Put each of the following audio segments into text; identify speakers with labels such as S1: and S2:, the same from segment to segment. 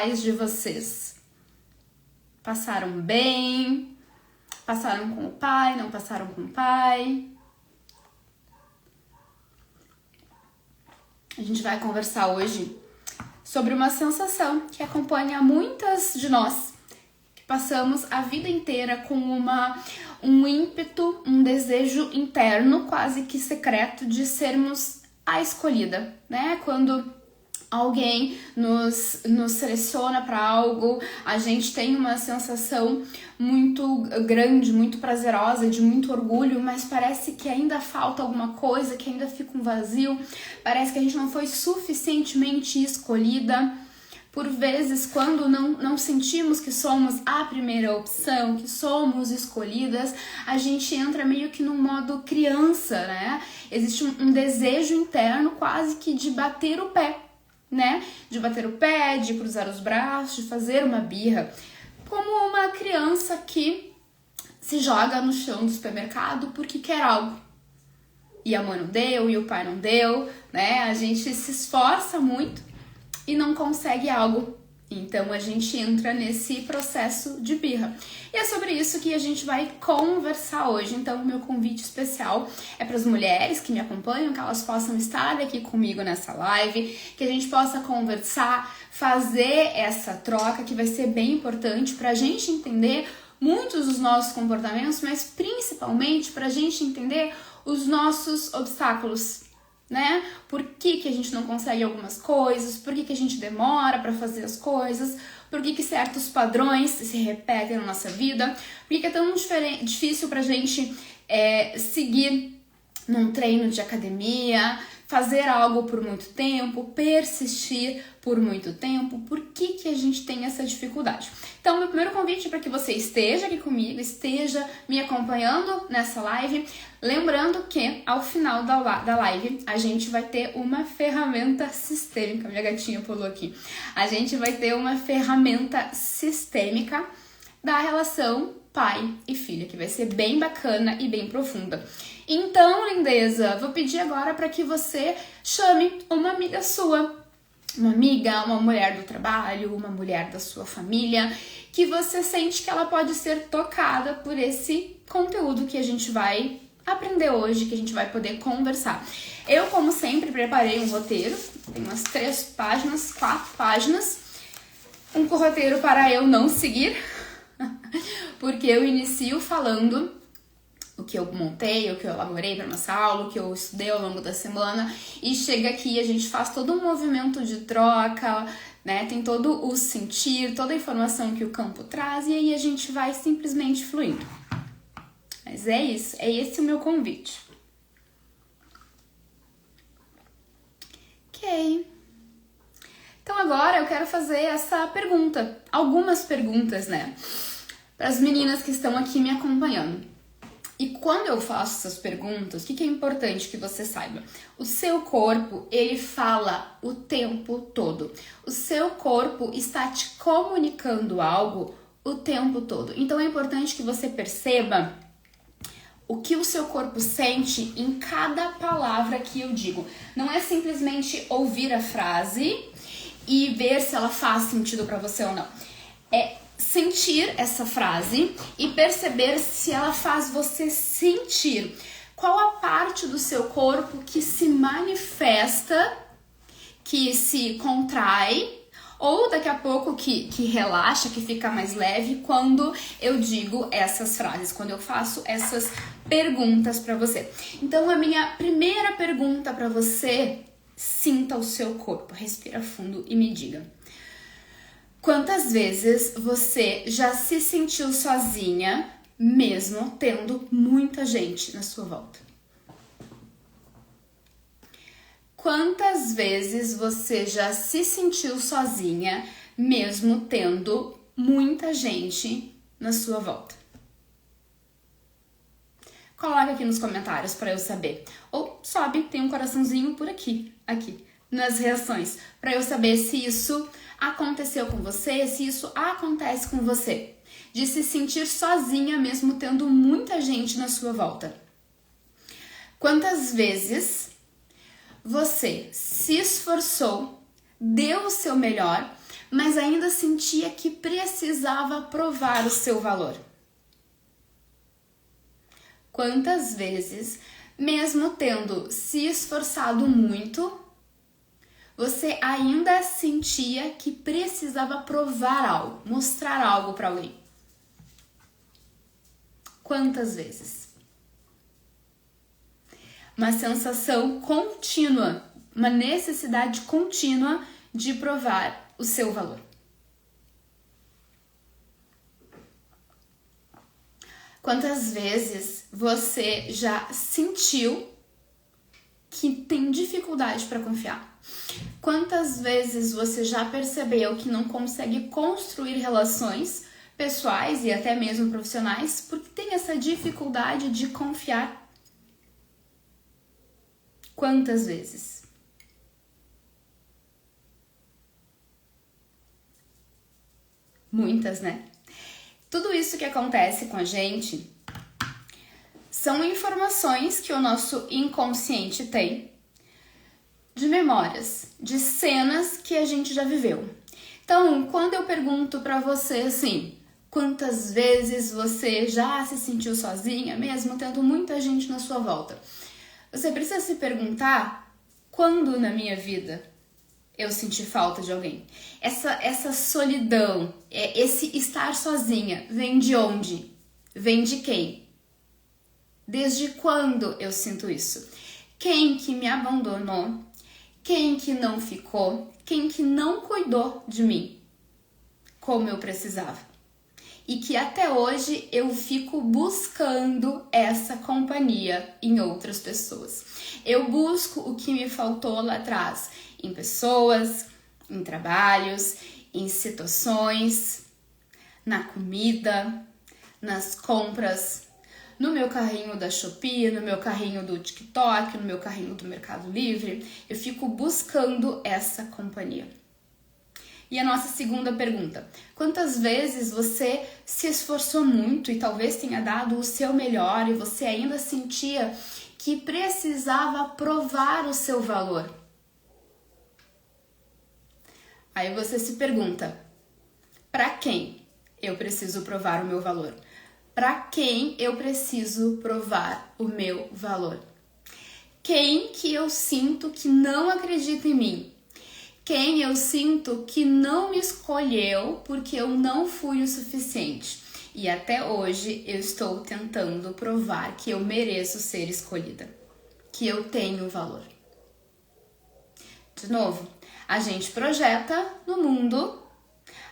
S1: pais de vocês? Passaram bem? Passaram com o pai? Não passaram com o pai? A gente vai conversar hoje sobre uma sensação que acompanha muitas de nós, que passamos a vida inteira com um ímpeto, um desejo interno, quase que secreto, de sermos a escolhida, né? Quando alguém nos seleciona para algo, a gente tem uma sensação muito grande, muito prazerosa, de muito orgulho, mas parece que ainda falta alguma coisa, que ainda fica um vazio, parece que a gente não foi suficientemente escolhida. Por vezes, quando não sentimos que somos a primeira opção, que somos escolhidas, a gente entra meio que num modo criança, né? Existe um desejo interno quase que de bater o pé, né? De bater o pé, de cruzar os braços, de fazer uma birra. Como uma criança que se joga no chão do supermercado porque quer algo. E a mãe não deu, e o pai não deu, né? A gente se esforça muito e não consegue algo. Então a gente entra nesse processo de birra. E é sobre isso que a gente vai conversar hoje. Então o meu convite especial é para as mulheres que me acompanham, que elas possam estar aqui comigo nessa live, que a gente possa conversar, fazer essa troca que vai ser bem importante para a gente entender muitos dos nossos comportamentos, mas principalmente para a gente entender os nossos obstáculos, né? Por que a gente não consegue algumas coisas, por que a gente demora para fazer as coisas, por que certos padrões se repetem na nossa vida, por que é tão difícil pra gente seguir num treino de academia, fazer algo por muito tempo, persistir por muito tempo, por que a gente tem essa dificuldade? Então, meu primeiro convite é para que você esteja aqui comigo, esteja me acompanhando nessa live, lembrando que ao final da live a gente vai ter uma ferramenta sistêmica, minha gatinha pulou aqui, a gente vai ter uma ferramenta sistêmica da relação pai e filha, que vai ser bem bacana e bem profunda. Então, lindeza, vou pedir agora para que você chame uma amiga sua, uma amiga, uma mulher do trabalho, uma mulher da sua família, que você sente que ela pode ser tocada por esse conteúdo que a gente vai aprender hoje, que a gente vai poder conversar. Eu, como sempre, preparei um roteiro, tem umas 4 páginas, um roteiro para eu não seguir, porque eu inicio falando o que eu montei, o que eu elaborei para nossa aula, o que eu estudei ao longo da semana, e chega aqui, a gente faz todo um movimento de troca, né? Tem todo o sentir, toda a informação que o campo traz, e aí a gente vai simplesmente fluindo. Mas é isso, é esse o meu convite. Ok. Então agora eu quero fazer essa pergunta, algumas perguntas, né? Para as meninas que estão aqui me acompanhando. E quando eu faço essas perguntas, o que é importante que você saiba? O seu corpo, ele fala o tempo todo. O seu corpo está te comunicando algo o tempo todo. Então é importante que você perceba o que o seu corpo sente em cada palavra que eu digo. Não é simplesmente ouvir a frase e ver se ela faz sentido para você ou não. É sentir essa frase e perceber se ela faz você sentir. Qual a parte do seu corpo que se manifesta, que se contrai, ou daqui a pouco que relaxa, que fica mais leve quando eu digo essas frases, quando eu faço essas perguntas para você. Então, a minha primeira pergunta para você, sinta o seu corpo, respira fundo e me diga. Quantas vezes você já se sentiu sozinha, mesmo tendo muita gente na sua volta? Quantas vezes você já se sentiu sozinha, mesmo tendo muita gente na sua volta? Coloca aqui nos comentários para eu saber. Ou sobe, tem um coraçãozinho por aqui, nas reações, para eu saber se isso aconteceu com você, se isso acontece com você. De se sentir sozinha mesmo tendo muita gente na sua volta. Quantas vezes você se esforçou, deu o seu melhor, mas ainda sentia que precisava provar o seu valor? Quantas vezes, mesmo tendo se esforçado muito, você ainda sentia que precisava provar algo, mostrar algo para alguém? Quantas vezes? Uma sensação contínua, uma necessidade contínua de provar o seu valor. Quantas vezes você já sentiu que tem dificuldade para confiar? Quantas vezes você já percebeu que não consegue construir relações pessoais e até mesmo profissionais porque tem essa dificuldade de confiar? Quantas vezes? Muitas, né? Tudo isso que acontece com a gente são informações que o nosso inconsciente tem de memórias, de cenas que a gente já viveu. Então, quando eu pergunto pra você assim, quantas vezes você já se sentiu sozinha, mesmo tendo muita gente na sua volta? Você precisa se perguntar, quando na minha vida eu senti falta de alguém? Essa solidão, esse estar sozinha, vem de onde? Vem de quem? Desde quando eu sinto isso? Quem que me abandonou? Quem que não ficou? Quem que não cuidou de mim como eu precisava? E que até hoje eu fico buscando essa companhia em outras pessoas. Eu busco o que me faltou lá atrás, em pessoas, em trabalhos, em situações, na comida, nas compras, no meu carrinho da Shopee, no meu carrinho do TikTok, no meu carrinho do Mercado Livre. Eu fico buscando essa companhia. E a nossa segunda pergunta: quantas vezes você se esforçou muito e talvez tenha dado o seu melhor e você ainda sentia que precisava provar o seu valor? Aí você se pergunta: para quem eu preciso provar o meu valor? Para quem eu preciso provar o meu valor? Quem que eu sinto que não acredita em mim? Quem eu sinto que não me escolheu porque eu não fui o suficiente? E até hoje eu estou tentando provar que eu mereço ser escolhida, que eu tenho valor. De novo, a gente projeta no mundo,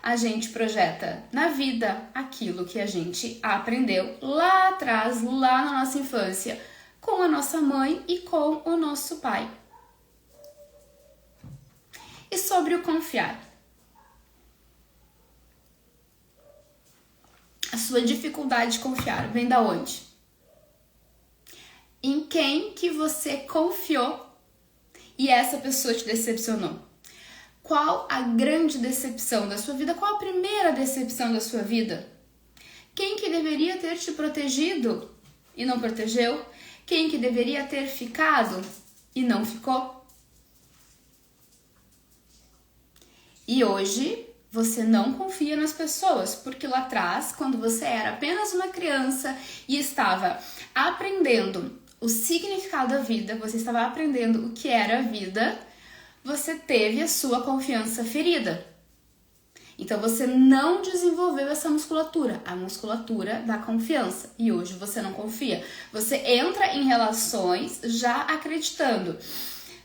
S1: a gente projeta na vida aquilo que a gente aprendeu lá atrás, lá na nossa infância, com a nossa mãe e com o nosso pai. E sobre o confiar? A sua dificuldade de confiar vem da onde? Em quem que você confiou e essa pessoa te decepcionou? Qual a grande decepção da sua vida? Qual a primeira decepção da sua vida? Quem que deveria ter te protegido e não protegeu? Quem que deveria ter ficado e não ficou? E hoje você não confia nas pessoas, porque lá atrás, quando você era apenas uma criança e estava aprendendo o significado da vida, você estava aprendendo o que era a vida, você teve a sua confiança ferida. Então você não desenvolveu essa musculatura, a musculatura da confiança. E hoje você não confia. Você entra em relações já acreditando: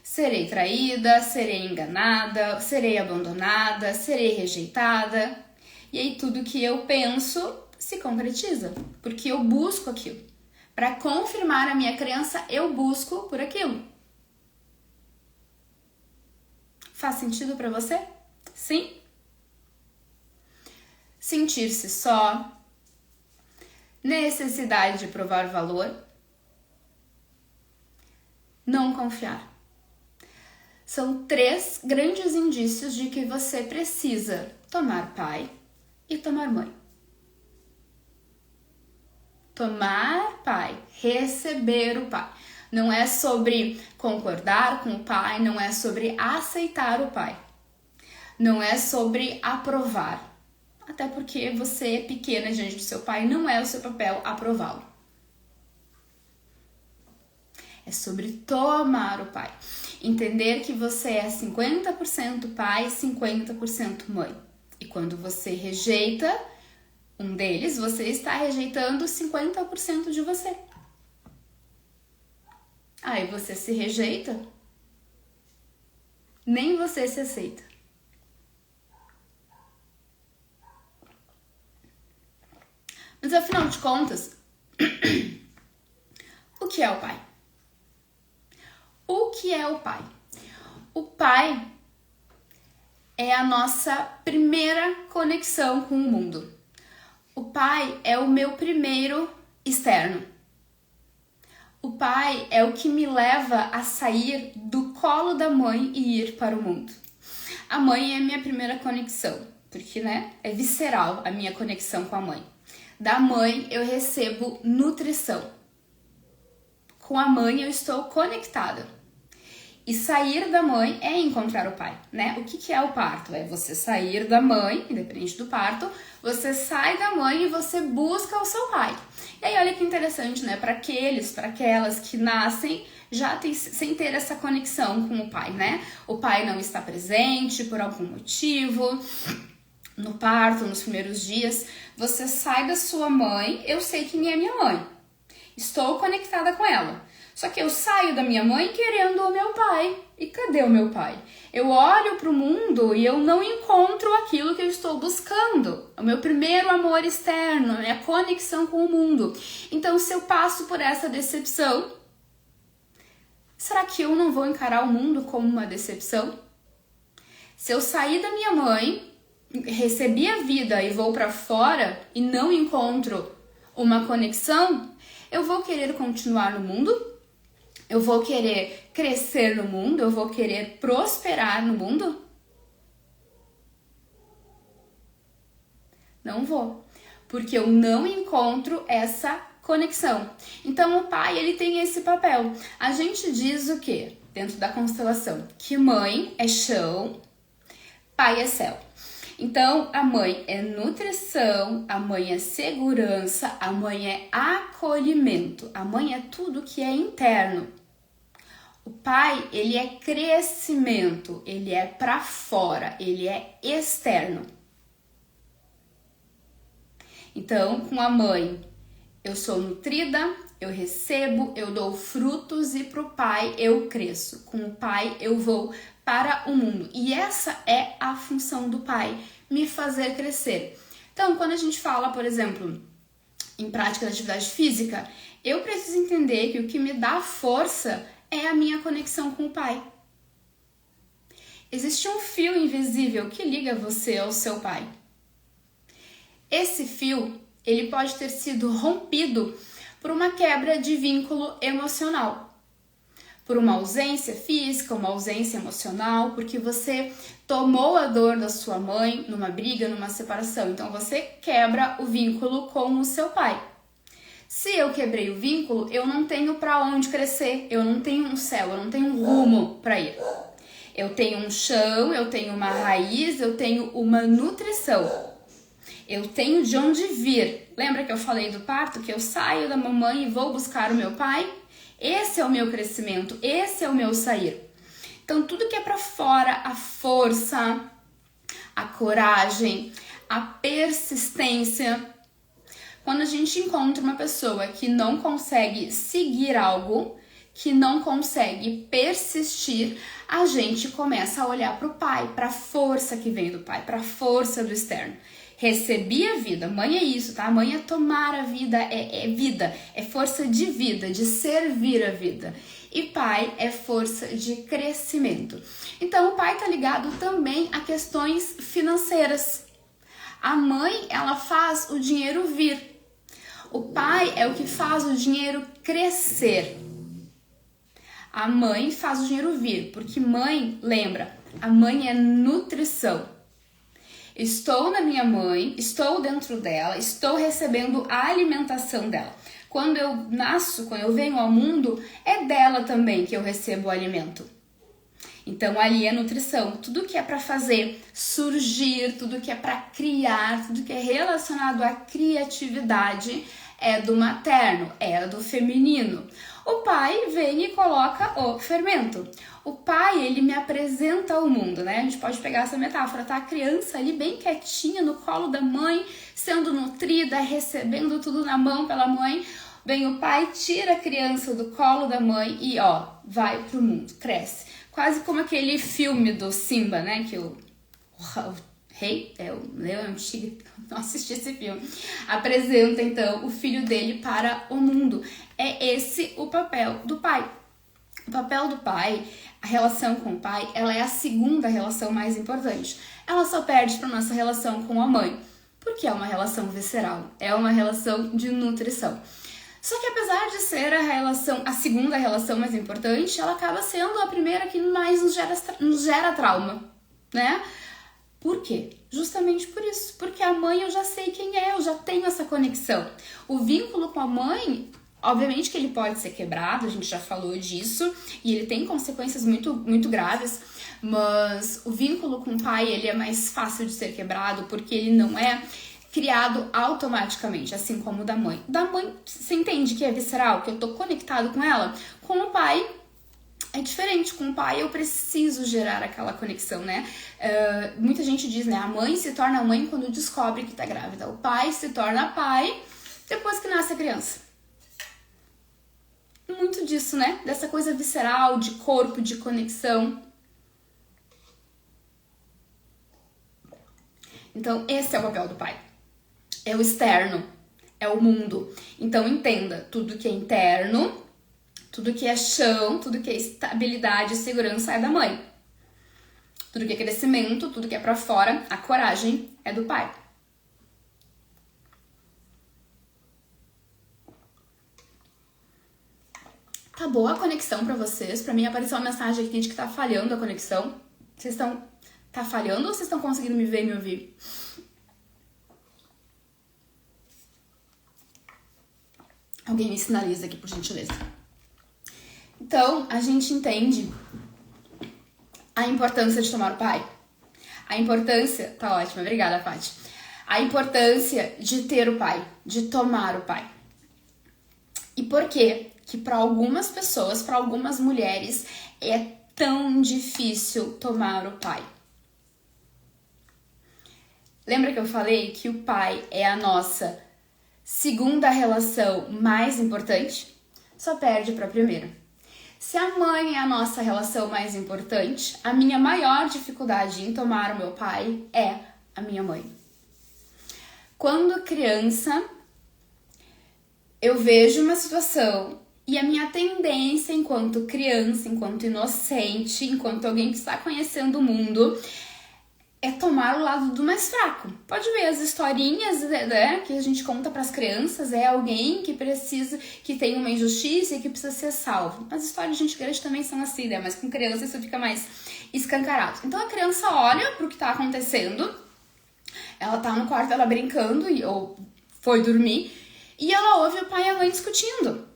S1: serei traída, serei enganada, serei abandonada, serei rejeitada. E aí tudo que eu penso se concretiza, porque eu busco aquilo. Para confirmar a minha crença, eu busco por aquilo. Faz sentido para você? Sim? Sentir-se só, necessidade de provar valor, não confiar. São 3 grandes indícios de que você precisa tomar pai e tomar mãe. Tomar pai, receber o pai. Não é sobre concordar com o pai, não é sobre aceitar o pai. Não é sobre aprovar. Até porque você é pequena diante do seu pai, não é o seu papel aprová-lo. É sobre tomar o pai. Entender que você é 50% pai, 50% mãe. E quando você rejeita um deles, você está rejeitando 50% de você. Aí você se rejeita, nem você se aceita. Mas afinal de contas, o que é o pai? O que é o pai? O pai é a nossa primeira conexão com o mundo. O pai é o meu primeiro externo. O pai é o que me leva a sair do colo da mãe e ir para o mundo. A mãe é a minha primeira conexão, porque, é visceral a minha conexão com a mãe. Da mãe eu recebo nutrição. Com a mãe eu estou conectada. E sair da mãe é encontrar o pai, O que é o parto? É você sair da mãe, independente do parto, você sai da mãe e você busca o seu pai. E aí olha que interessante, para aquelas que nascem já sem ter essa conexão com o pai, O pai não está presente por algum motivo. No parto, nos primeiros dias, você sai da sua mãe, eu sei quem é minha mãe. Estou conectada com ela. Só que eu saio da minha mãe querendo o meu pai. E cadê o meu pai? Eu olho para o mundo e eu não encontro aquilo que eu estou buscando. O meu primeiro amor externo, a minha conexão com o mundo. Então, se eu passo por essa decepção, será que eu não vou encarar o mundo como uma decepção? Se eu sair da minha mãe, recebi a vida e vou para fora e não encontro uma conexão, eu vou querer continuar no mundo? Eu vou querer crescer no mundo? Eu vou querer prosperar no mundo? Não vou, porque eu não encontro essa conexão. Então o pai, ele tem esse papel. A gente diz o quê? Dentro da constelação, que mãe é chão, pai é céu. Então, a mãe é nutrição, a mãe é segurança, a mãe é acolhimento, a mãe é tudo que é interno. O pai, ele é crescimento, ele é para fora, ele é externo. Então, com a mãe, eu sou nutrida, eu recebo, eu dou frutos e pro pai eu cresço. Com o pai eu vou para o mundo. E essa é a função do pai, me fazer crescer. Então, quando a gente fala, por exemplo, em prática de atividade física, eu preciso entender que o que me dá força é a minha conexão com o pai. Existe um fio invisível que liga você ao seu pai. Esse fio, ele pode ter sido rompido por uma quebra de vínculo emocional. Por uma ausência física, uma ausência emocional, porque você tomou a dor da sua mãe numa briga, numa separação. Então você quebra o vínculo com o seu pai. Se eu quebrei o vínculo, eu não tenho para onde crescer, eu não tenho um céu, eu não tenho um rumo para ir. Eu tenho um chão, eu tenho uma raiz, eu tenho uma nutrição. Eu tenho de onde vir. Lembra que eu falei do parto? Que eu saio da mamãe e vou buscar o meu pai? Esse é o meu crescimento, esse é o meu sair. Então, tudo que é para fora, a força, a coragem, a persistência. Quando a gente encontra uma pessoa que não consegue seguir algo, que não consegue persistir, a gente começa a olhar para o pai, para a força que vem do pai, para a força do externo. Recebi a vida, mãe é isso, tá? Mãe é tomar a vida, é vida, é força de vida, de servir a vida. E pai é força de crescimento. Então o pai tá ligado também a questões financeiras. A mãe, ela faz o dinheiro vir. O pai é o que faz o dinheiro crescer. A mãe faz o dinheiro vir, porque mãe, lembra, a mãe é nutrição. Estou na minha mãe, estou dentro dela, estou recebendo a alimentação dela. Quando eu nasço, quando eu venho ao mundo, é dela também que eu recebo o alimento. Então ali é nutrição, tudo que é para fazer surgir, tudo que é para criar, tudo que é relacionado à criatividade é do materno, é do feminino. O pai vem e coloca o fermento. O pai, ele me apresenta o mundo, né? A gente pode pegar essa metáfora, tá? A criança ali bem quietinha no colo da mãe, sendo nutrida, recebendo tudo na mão pela mãe. Bem, o pai tira a criança do colo da mãe e, ó, vai pro mundo, cresce. Quase como aquele filme do Simba, né? Que o rei, o leão é um tigre, não assisti esse filme. Apresenta, então, o filho dele para o mundo. É esse o papel do pai. O papel do pai, a relação com o pai, ela é a segunda relação mais importante. Ela só perde para nossa relação com a mãe, porque é uma relação visceral, é uma relação de nutrição. Só que apesar de ser a segunda relação mais importante, ela acaba sendo a primeira que mais nos gera trauma, né? Por quê? Justamente por isso, porque a mãe eu já sei quem é, eu já tenho essa conexão. O vínculo com a mãe, obviamente que ele pode ser quebrado, a gente já falou disso, e ele tem consequências muito, muito graves, mas o vínculo com o pai, ele é mais fácil de ser quebrado, porque ele não é criado automaticamente, assim como o da mãe. Da mãe, você entende que é visceral, que eu tô conectado com ela? Com o pai, é diferente. Com o pai eu preciso gerar aquela conexão, né? Muita gente diz, né? A mãe se torna mãe quando descobre que tá grávida. O pai se torna pai depois que nasce a criança. Muito disso, né? Dessa coisa visceral, de corpo, de conexão. Então, esse é o papel do pai. É o externo, é o mundo. Então, entenda, tudo que é interno, tudo que é chão, tudo que é estabilidade e segurança é da mãe. Tudo que é crescimento, tudo que é pra fora, a coragem é do pai. Tá boa a conexão pra vocês? Pra mim apareceu uma mensagem aqui de que tá falhando a conexão. Vocês estão... Tá falhando ou vocês estão conseguindo me ver e me ouvir? Alguém me sinaliza aqui, por gentileza. Então, a gente entende a importância de tomar o pai. A importância... Tá ótima, obrigada, Paty. A importância de ter o pai, de tomar o pai. E por quê? Que para algumas pessoas, para algumas mulheres, é tão difícil tomar o pai. Lembra que eu falei que o pai é a nossa segunda relação mais importante? Só perde para a primeira. Se a mãe é a nossa relação mais importante, a minha maior dificuldade em tomar o meu pai é a minha mãe. Quando criança, eu vejo uma situação e a minha tendência enquanto criança, enquanto inocente, enquanto alguém que está conhecendo o mundo, é tomar o lado do mais fraco. Pode ver as historinhas, né, que a gente conta para as crianças, é alguém que precisa, que tem uma injustiça e que precisa ser salvo. As histórias de gente grande também são assim, né, mas com criança isso fica mais escancarado. Então a criança olha pro que tá acontecendo, ela tá no quarto, ela brincando, ou foi dormir, e ela ouve o pai e a mãe discutindo.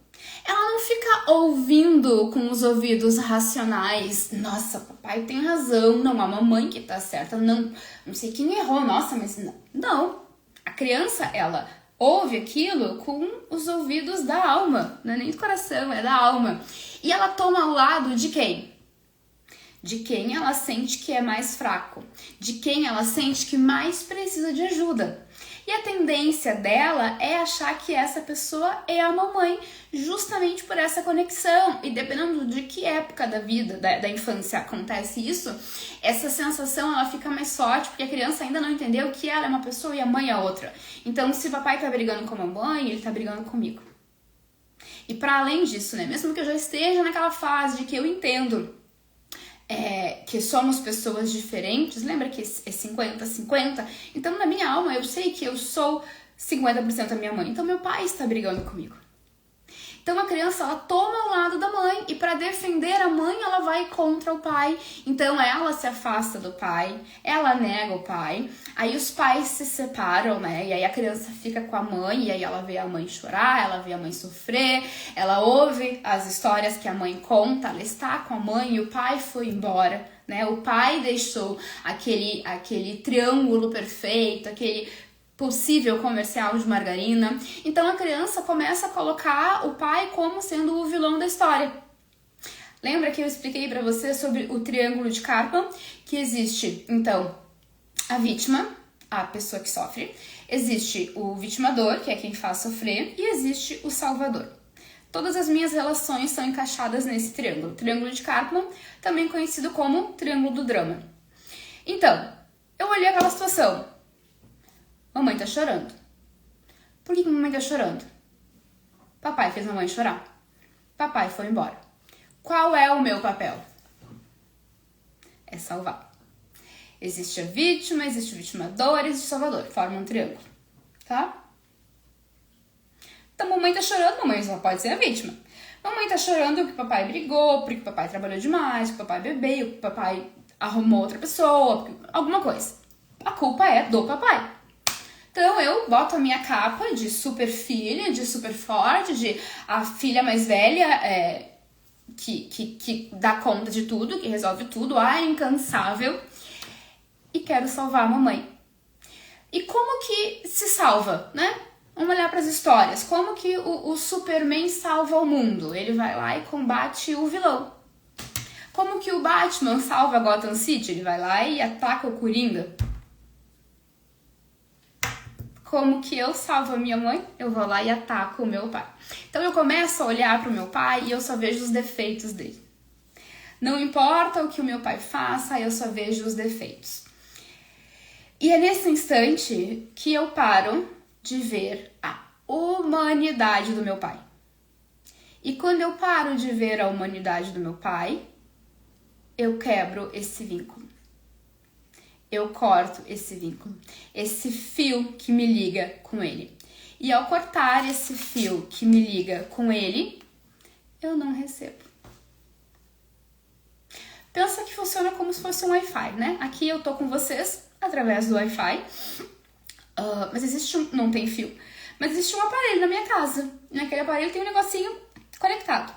S1: Ela não fica ouvindo com os ouvidos racionais. Nossa, papai tem razão. Não, a mamãe que tá certa. Não sei quem errou. Nossa, mas não. Não. A criança, ela ouve aquilo com os ouvidos da alma. Não é nem do coração, é da alma. E ela toma o lado de quem? De quem ela sente que é mais fraco. De quem ela sente que mais precisa de ajuda. E a tendência dela é achar que essa pessoa é a mamãe, justamente por essa conexão. E dependendo de que época da vida, da infância acontece isso, essa sensação ela fica mais forte, porque a criança ainda não entendeu que ela é uma pessoa e a mãe é outra. Então, se o papai tá brigando com a mamãe, ele tá brigando comigo. E para além disso, né, mesmo que eu já esteja naquela fase de que eu entendo que somos pessoas diferentes, lembra que é 50-50? Então, na minha alma, eu sei que eu sou 50% a minha mãe. Então, meu pai está brigando comigo. Então a criança, ela toma o lado da mãe e para defender a mãe, ela vai contra o pai. Então ela se afasta do pai, ela nega o pai, aí os pais se separam, né? E aí a criança fica com a mãe, e aí ela vê a mãe chorar, ela vê a mãe sofrer, ela ouve as histórias que a mãe conta, ela está com a mãe e o pai foi embora, né? O pai deixou aquele triângulo perfeito, aquele possível comercial de margarina. Então a criança começa a colocar o pai como sendo o vilão da história. Lembra que eu expliquei para você sobre o triângulo de Karpman? Que existe, então, a vítima, a pessoa que sofre, existe o vitimador, que é quem faz sofrer, e existe o salvador. Todas as minhas relações são encaixadas nesse triângulo. Triângulo de Karpman, também conhecido como triângulo do drama. Então, eu olhei aquela situação. Mamãe tá chorando. Por que mamãe tá chorando? Papai fez mamãe chorar. Papai foi embora. Qual é o meu papel? É salvar. Existe a vítima, existe o vitimador, existe o salvador. Forma um triângulo, tá? Então, mamãe tá chorando, mamãe só pode ser a vítima. Mamãe tá chorando porque papai brigou, porque papai trabalhou demais, porque papai bebeu, porque papai arrumou outra pessoa, alguma coisa. A culpa é do papai. Então eu boto a minha capa de super filha, de super forte, de a filha mais velha que dá conta de tudo, que resolve tudo, a incansável, e quero salvar a mamãe. E como que se salva, né? Vamos olhar para as histórias. Como que o Superman salva o mundo? Ele vai lá e combate o vilão. Como que o Batman salva Gotham City? Ele vai lá e ataca o Coringa. Como que eu salvo a minha mãe? Eu vou lá e ataco o meu pai. Então eu começo a olhar para o meu pai e eu só vejo os defeitos dele. Não importa o que o meu pai faça, eu só vejo os defeitos. E é nesse instante que eu paro de ver a humanidade do meu pai. E quando eu paro de ver a humanidade do meu pai, eu quebro esse vínculo. Eu corto esse vínculo, esse fio que me liga com ele. E ao cortar esse fio que me liga com ele, eu não recebo. Pensa que funciona como se fosse um Wi-Fi, né? Aqui eu tô com vocês através do Wi-Fi, mas existe não tem fio, mas existe um aparelho na minha casa. Naquele aparelho tem um negocinho conectado.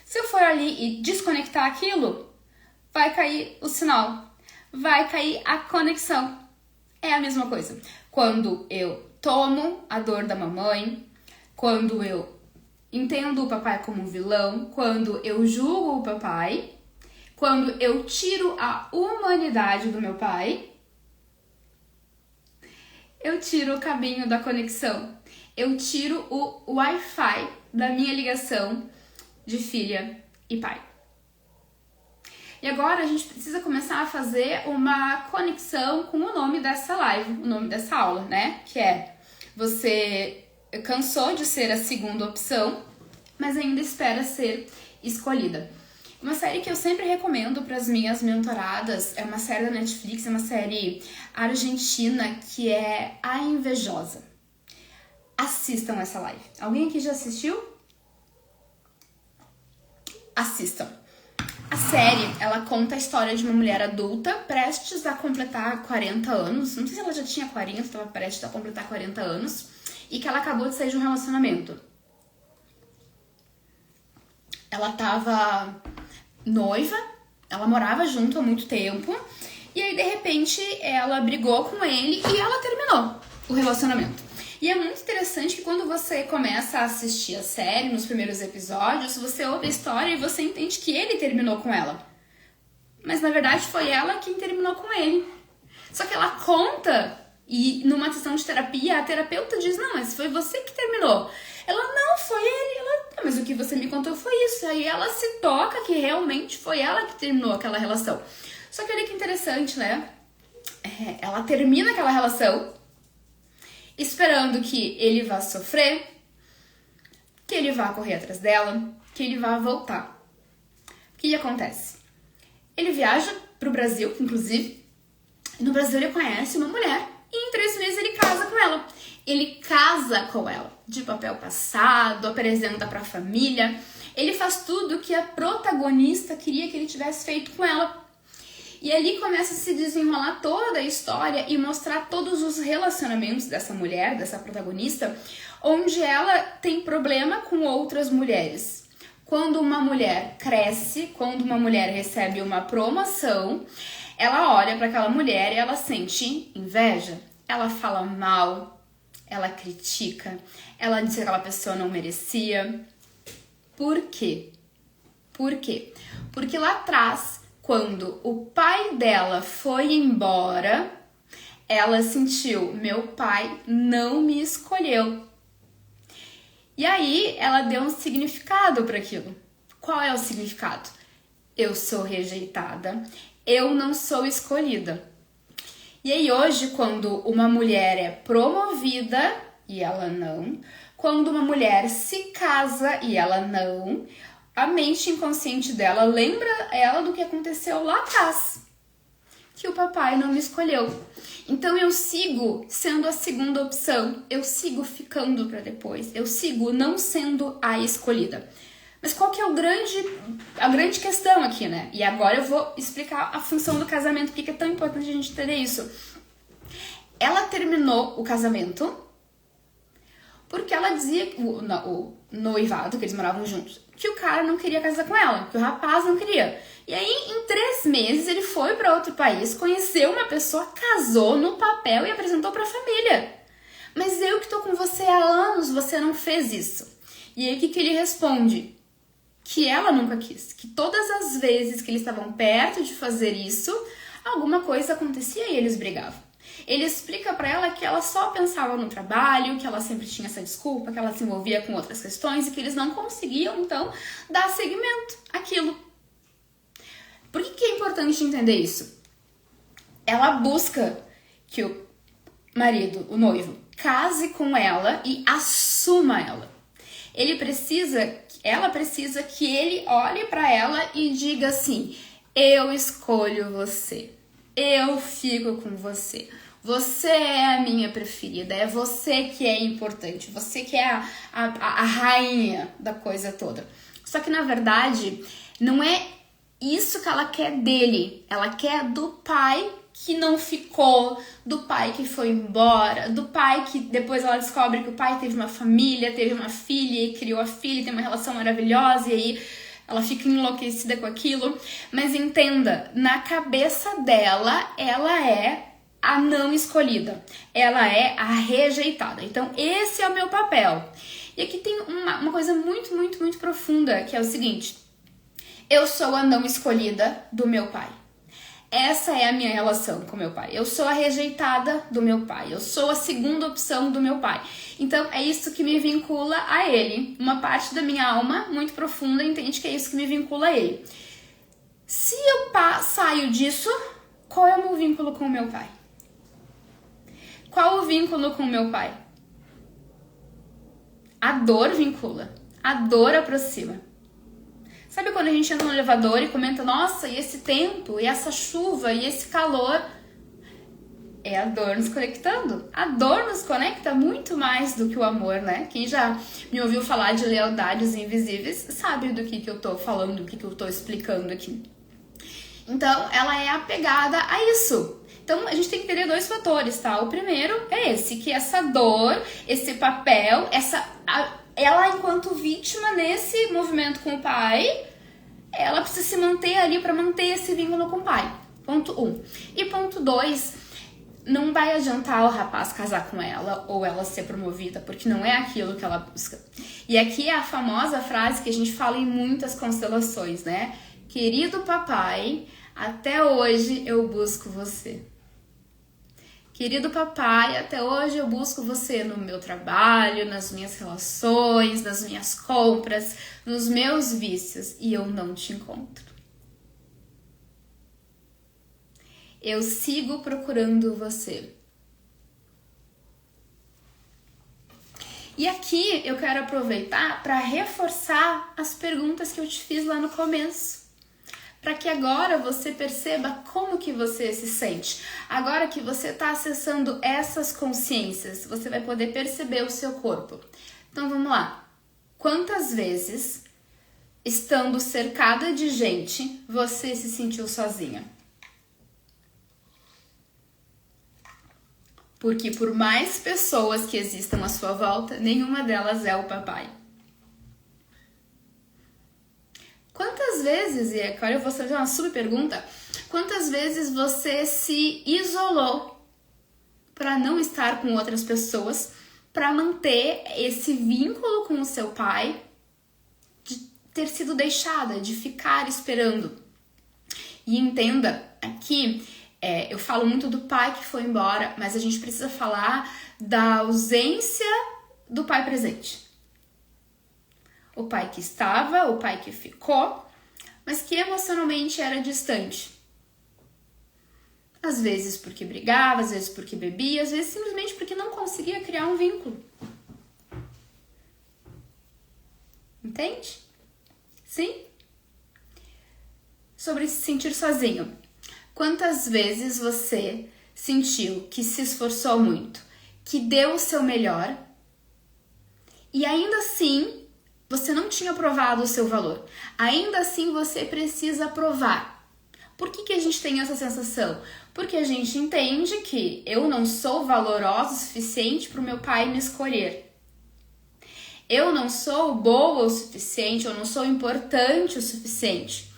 S1: Se eu for ali e desconectar aquilo, vai cair o sinal. Vai cair a conexão. É a mesma coisa. Quando eu tomo a dor da mamãe, quando eu entendo o papai como vilão, quando eu julgo o papai, quando eu tiro a humanidade do meu pai, eu tiro o caminho da conexão. Eu tiro o Wi-Fi da minha ligação de filha e pai. E agora a gente precisa começar a fazer uma conexão com o nome dessa live, o nome dessa aula, né? Que é: você cansou de ser a segunda opção, mas ainda espera ser escolhida. Uma série que eu sempre recomendo para as minhas mentoradas é uma série da Netflix, é uma série argentina que é A Invejosa. Assistam essa live. Alguém aqui já assistiu? Assistam. A série, ela conta a história de uma mulher adulta prestes a completar 40 anos. Não sei se ela já tinha 40, estava prestes a completar 40 anos. E que ela acabou de sair de um relacionamento. Ela estava noiva, ela morava junto há muito tempo. E aí, de repente, ela brigou com ele e ela terminou o relacionamento. E é muito interessante que quando você começa a assistir a série, nos primeiros episódios, você ouve a história e você entende que ele terminou com ela. Mas na verdade foi ela quem terminou com ele. Só que ela conta, e numa sessão de terapia, a terapeuta diz: não, mas foi você que terminou. Ela: não, foi ele. Ela: mas o que você me contou foi isso. Aí ela se toca que realmente foi ela que terminou aquela relação. Só que olha que interessante, né? Ela termina aquela relação esperando que ele vá sofrer, que ele vá correr atrás dela, que ele vá voltar. O que acontece? Ele viaja pro Brasil, inclusive, e no Brasil ele conhece uma mulher e em 3 meses ele casa com ela. Ele casa com ela, de papel passado, apresenta pra família. Ele faz tudo que a protagonista queria que ele tivesse feito com ela. E ali começa a se desenrolar toda a história e mostrar todos os relacionamentos dessa mulher, dessa protagonista, onde ela tem problema com outras mulheres. Quando uma mulher cresce, quando uma mulher recebe uma promoção, ela olha para aquela mulher e ela sente inveja. Ela fala mal, ela critica, ela diz que aquela pessoa não merecia. Por quê? Por quê? Porque lá atrás, quando o pai dela foi embora, ela sentiu, meu pai não me escolheu. E aí ela deu um significado para aquilo. Qual é o significado? Eu sou rejeitada, eu não sou escolhida. E aí hoje, quando uma mulher é promovida e ela não, quando uma mulher se casa e ela não, a mente inconsciente dela lembra ela do que aconteceu lá atrás, que o papai não me escolheu. Então eu sigo sendo a segunda opção, eu sigo ficando para depois, eu sigo não sendo a escolhida. Mas qual que é a grande questão aqui, né? E agora eu vou explicar a função do casamento, porque é tão importante a gente entender isso. Ela terminou o casamento porque ela dizia, o noivado, que eles moravam juntos, que o cara não queria casar com ela, que o rapaz não queria. E aí, em 3 meses, ele foi para outro país, conheceu uma pessoa, casou no papel e apresentou para a família. Mas eu que tô com você há anos, você não fez isso. E aí, o que ele responde? Que ela nunca quis. Que todas as vezes que eles estavam perto de fazer isso, alguma coisa acontecia e eles brigavam. Ele explica pra ela que ela só pensava no trabalho, que ela sempre tinha essa desculpa, que ela se envolvia com outras questões e que eles não conseguiam, então, dar seguimento àquilo. Por que é importante entender isso? Ela busca que o marido, o noivo, case com ela e assuma ela. Ela precisa que ele olhe pra ela e diga assim: eu escolho você, eu fico com você. Você é a minha preferida, é você que é importante, você que é a rainha da coisa toda. Só que, na verdade, não é isso que ela quer dele. Ela quer do pai que não ficou, do pai que foi embora, do pai que depois ela descobre que o pai teve uma família, teve uma filha e criou a filha, tem uma relação maravilhosa e aí ela fica enlouquecida com aquilo. Mas entenda, na cabeça dela, ela é a não escolhida, ela é a rejeitada. Então esse é o meu papel. E aqui tem uma coisa muito, muito, muito profunda, que é o seguinte: eu sou a não escolhida do meu pai. Essa é a minha relação com meu pai. Eu sou a rejeitada do meu pai. Eu sou a segunda opção do meu pai. Então é isso que me vincula a ele. Uma parte da minha alma muito profunda entende que é isso que me vincula a ele. Se eu saio disso, qual é o meu vínculo com o meu pai? Qual o vínculo com o meu pai? A dor vincula. A dor aproxima. Sabe quando a gente entra no elevador e comenta: nossa, e esse tempo, e essa chuva, e esse calor? É a dor nos conectando. A dor nos conecta muito mais do que o amor, né? Quem já me ouviu falar de lealdades invisíveis sabe do que eu tô falando, do que eu tô explicando aqui. Então, ela é apegada a isso. Então, a gente tem que entender 2 fatores, tá? O primeiro é esse, que essa dor, esse papel, ela enquanto vítima nesse movimento com o pai, ela precisa se manter ali para manter esse vínculo com o pai. Ponto 1. E ponto 2, não vai adiantar o rapaz casar com ela ou ela ser promovida, porque não é aquilo que ela busca. E aqui é a famosa frase que a gente fala em muitas constelações, né? Querido papai, até hoje eu busco você. Querido papai, até hoje eu busco você no meu trabalho, nas minhas relações, nas minhas compras, nos meus vícios, e eu não te encontro. Eu sigo procurando você. E aqui eu quero aproveitar para reforçar as perguntas que eu te fiz lá no começo. para que agora você perceba como que você se sente. Agora que você está acessando essas consciências, você vai poder perceber o seu corpo. Então vamos lá. Quantas vezes, estando cercada de gente, você se sentiu sozinha? Porque por mais pessoas que existam à sua volta, nenhuma delas é o papai. Quantas vezes, e agora eu vou fazer uma subpergunta, quantas vezes você se isolou para não estar com outras pessoas, para manter esse vínculo com o seu pai, de ter sido deixada, de ficar esperando? E entenda, aqui eu falo muito do pai que foi embora, mas a gente precisa falar da ausência do pai presente. O pai que estava, o pai que ficou, mas que emocionalmente era distante. Às vezes porque brigava, às vezes porque bebia, às vezes simplesmente porque não conseguia criar um vínculo. Entende? Sim? Sobre se sentir sozinho. Quantas vezes você sentiu que se esforçou muito, que deu o seu melhor e ainda assim você não tinha provado o seu valor? Ainda assim você precisa provar. Por que a gente tem essa sensação? Porque a gente entende que eu não sou valorosa o suficiente para o meu pai me escolher. Eu não sou boa o suficiente, eu não sou importante o suficiente.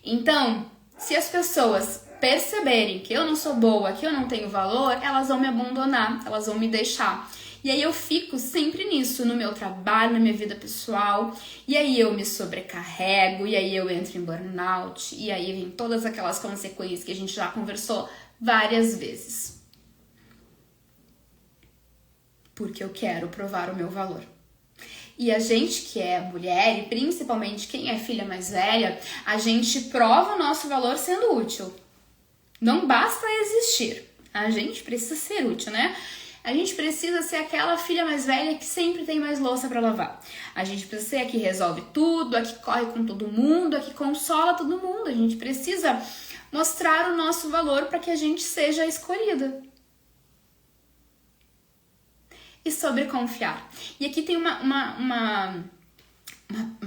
S1: Então, se as pessoas perceberem que eu não sou boa, que eu não tenho valor, elas vão me abandonar, elas vão me deixar. E aí eu fico sempre nisso, no meu trabalho, na minha vida pessoal, e aí eu me sobrecarrego, e aí eu entro em burnout, e aí vem todas aquelas consequências que a gente já conversou várias vezes. Porque eu quero provar o meu valor. E a gente que é mulher, e principalmente quem é filha mais velha, a gente prova o nosso valor sendo útil. Não basta existir, a gente precisa ser útil, né? A gente precisa ser aquela filha mais velha que sempre tem mais louça para lavar. A gente precisa ser a que resolve tudo, a que corre com todo mundo, a que consola todo mundo. A gente precisa mostrar o nosso valor para que a gente seja escolhida. E sobre confiar. E aqui tem uma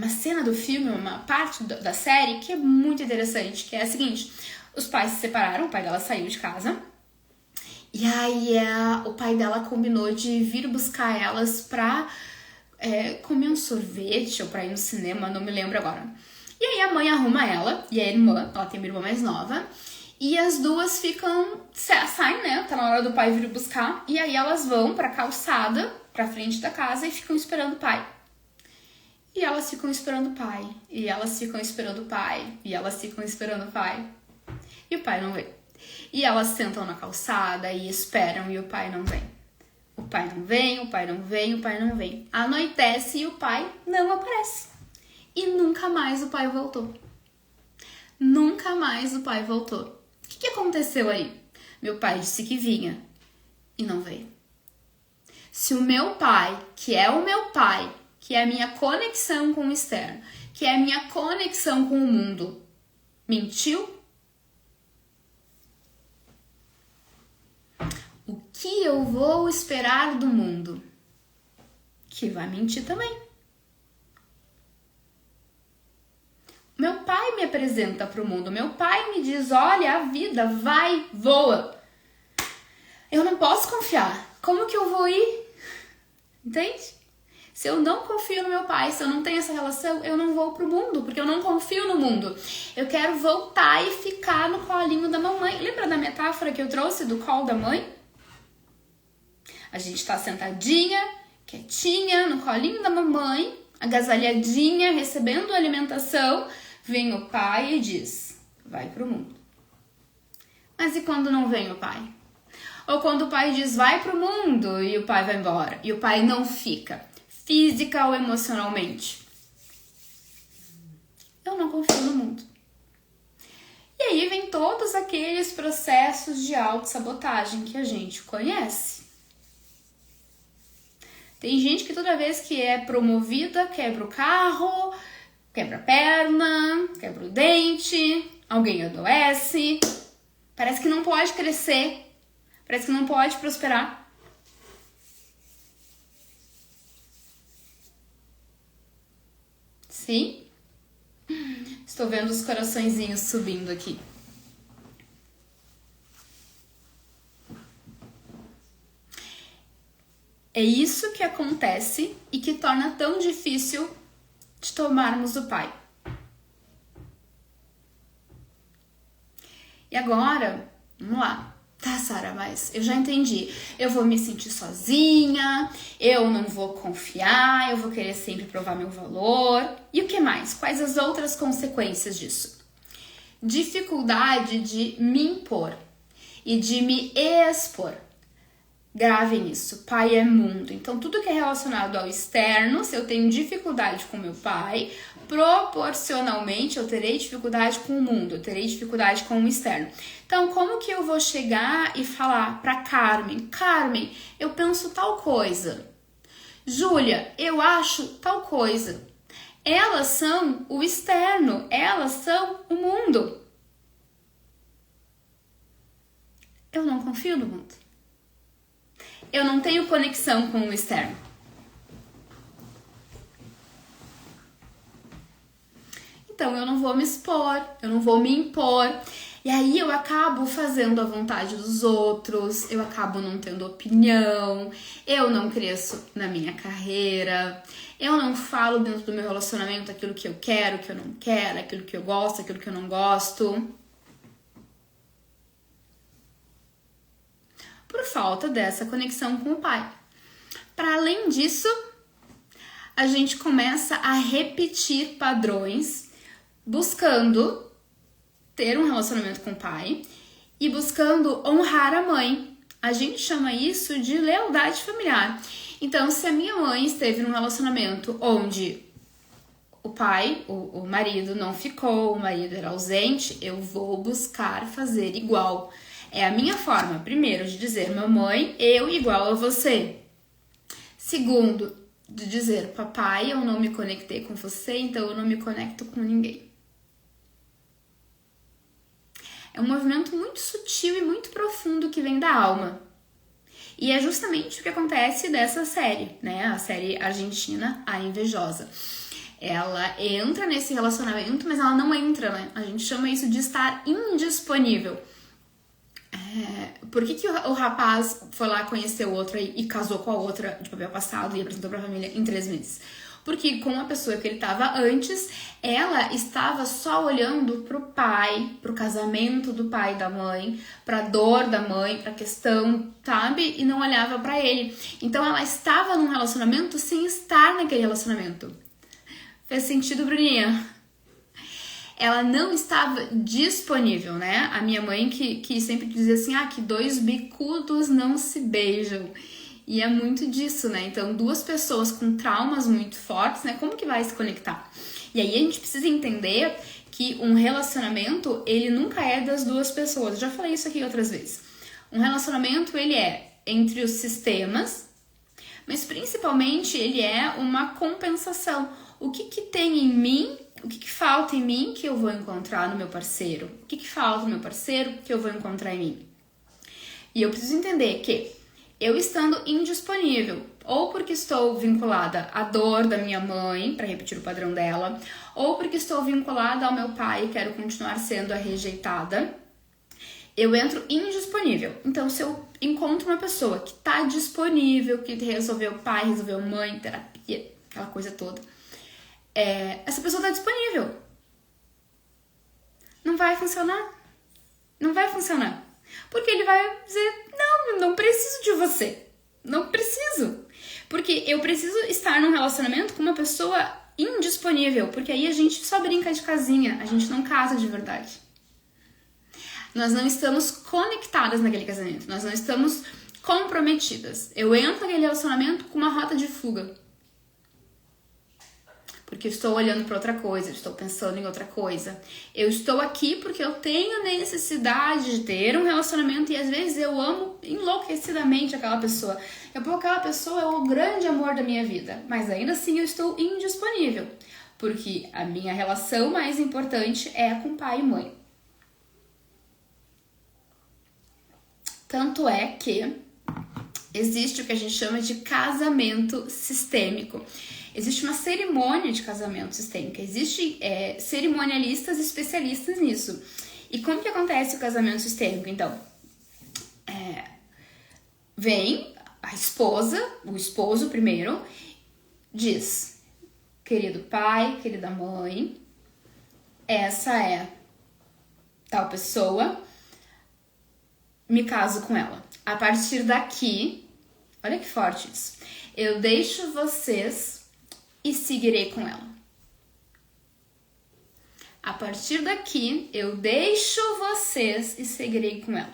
S1: cena do filme, uma parte da série que é muito interessante, que é a seguinte: os pais se separaram, o pai dela saiu de casa, e aí o pai dela combinou de vir buscar elas pra comer um sorvete ou pra ir no cinema, não me lembro agora. E aí a mãe arruma ela e a irmã, ela tem uma irmã mais nova, e as duas saem, né? Tá na hora do pai vir buscar, e aí elas vão pra calçada, pra frente da casa, e ficam esperando o pai. E elas ficam esperando o pai, e elas ficam esperando o pai, e elas ficam esperando o pai. E o pai não vem. E elas sentam na calçada e esperam, e o pai não vem. O pai não vem, o pai não vem, o pai não vem. Anoitece e o pai não aparece. E nunca mais o pai voltou. Nunca mais o pai voltou. O que aconteceu aí? Meu pai disse que vinha e não veio. Se o meu pai, que é o meu pai, que é a minha conexão com o externo, que é a minha conexão com o mundo, mentiu, o que eu vou esperar do mundo? Que vai mentir também. Meu pai me apresenta para o mundo, meu pai me diz, olha, a vida vai, voa. Eu não posso confiar. Como que eu vou ir? Entende? Se eu não confio no meu pai, se eu não tenho essa relação, eu não vou pro mundo, porque eu não confio no mundo. Eu quero voltar e ficar no colinho da mamãe. Lembra da metáfora que eu trouxe do colo da mãe? A gente tá sentadinha, quietinha, no colinho da mamãe, agasalhadinha, recebendo alimentação. Vem o pai e diz, vai pro mundo. Mas e quando não vem o pai? Ou quando o pai diz, vai pro mundo, e o pai vai embora, e o pai não fica, física ou emocionalmente? Eu não confio no mundo. E aí vem todos aqueles processos de autossabotagem que a gente conhece. Tem gente que toda vez que é promovida, quebra o carro, quebra a perna, quebra o dente, alguém adoece, parece que não pode crescer, parece que não pode prosperar. Sim? Estou vendo os coraçõezinhos subindo aqui. É isso que acontece e que torna tão difícil de tomarmos o Pai. E agora, vamos lá. Tá, Sara, mas eu já entendi. Eu vou me sentir sozinha, eu não vou confiar, eu vou querer sempre provar meu valor. E o que mais? Quais as outras consequências disso? Dificuldade de me impor e de me expor. Gravem isso, pai é mundo. Então, tudo que é relacionado ao externo, se eu tenho dificuldade com meu pai, proporcionalmente eu terei dificuldade com o mundo, eu terei dificuldade com o externo. Então, como que eu vou chegar e falar pra Carmen, Carmen, eu penso tal coisa. Júlia, eu acho tal coisa. Elas são o externo, elas são o mundo. Eu não confio no mundo. Eu não tenho conexão com o externo. Então eu não vou me expor, eu não vou me impor. E aí eu acabo fazendo a vontade dos outros, eu acabo não tendo opinião, eu não cresço na minha carreira, eu não falo dentro do meu relacionamento aquilo que eu quero, que eu não quero, aquilo que eu gosto, aquilo que eu não gosto. Por falta dessa conexão com o pai. Para além disso, a gente começa a repetir padrões, buscando ter um relacionamento com o pai e buscando honrar a mãe. A gente chama isso de lealdade familiar. Então, se a minha mãe esteve num relacionamento onde o pai, o marido não ficou, o marido era ausente, eu vou buscar fazer igual. É a minha forma, primeiro, de dizer, mamãe, eu igual a você. Segundo, de dizer, papai, eu não me conectei com você, então eu não me conecto com ninguém. É um movimento muito sutil e muito profundo que vem da alma. E é justamente o que acontece dessa série, né? A série argentina, A Invejosa. Ela entra nesse relacionamento, mas ela não entra, né? A gente chama isso de estar indisponível. Por que o rapaz foi lá conhecer o outro e casou com a outra de papel passado e apresentou pra família em 3 meses? Porque com a pessoa que ele estava antes, ela estava só olhando pro pai, pro casamento do pai e da mãe, pra dor da mãe, pra questão, sabe? E não olhava pra ele. Então ela estava num relacionamento sem estar naquele relacionamento. Fez sentido, Bruninha? Ela não estava disponível, né? A minha mãe que sempre dizia assim, que 2 bicudos não se beijam. E é muito disso, né? Então, 2 pessoas com traumas muito fortes, né? Como que vai se conectar? E aí a gente precisa entender que um relacionamento, ele nunca é das 2 pessoas. Eu já falei isso aqui outras vezes. Um relacionamento, ele é entre os sistemas, mas principalmente ele é uma compensação. O que tem em mim, o que falta em mim que eu vou encontrar no meu parceiro? O que falta no meu parceiro que eu vou encontrar em mim? E eu preciso entender que eu estando indisponível, ou porque estou vinculada à dor da minha mãe, para repetir o padrão dela, ou porque estou vinculada ao meu pai e quero continuar sendo a rejeitada, eu entro indisponível. Então, se eu encontro uma pessoa que está disponível, que resolveu pai, resolveu mãe, terapia, aquela coisa toda, essa pessoa está disponível. Não vai funcionar. Não vai funcionar. Porque ele vai dizer, não preciso de você. Não preciso. Porque eu preciso estar num relacionamento com uma pessoa indisponível. Porque aí a gente só brinca de casinha. A gente não casa de verdade. Nós não estamos conectadas naquele casamento. Nós não estamos comprometidas. Eu entro naquele relacionamento com uma rota de fuga. Porque eu estou olhando para outra coisa, eu estou pensando em outra coisa. Eu estou aqui porque eu tenho necessidade de ter um relacionamento e às vezes eu amo enlouquecidamente aquela pessoa. Aquela pessoa é o grande amor da minha vida, mas ainda assim eu estou indisponível. Porque a minha relação mais importante é com pai e mãe. Tanto é que existe o que a gente chama de casamento sistêmico. Existe uma cerimônia de casamento sistêmico. Existem cerimonialistas especialistas nisso. E como que acontece o casamento sistêmico? Então, vem a esposa, o esposo primeiro, diz: querido pai, querida mãe, essa é tal pessoa, me caso com ela. A partir daqui, olha que forte isso, eu deixo vocês e seguirei com ela. A partir daqui, eu deixo vocês e seguirei com ela.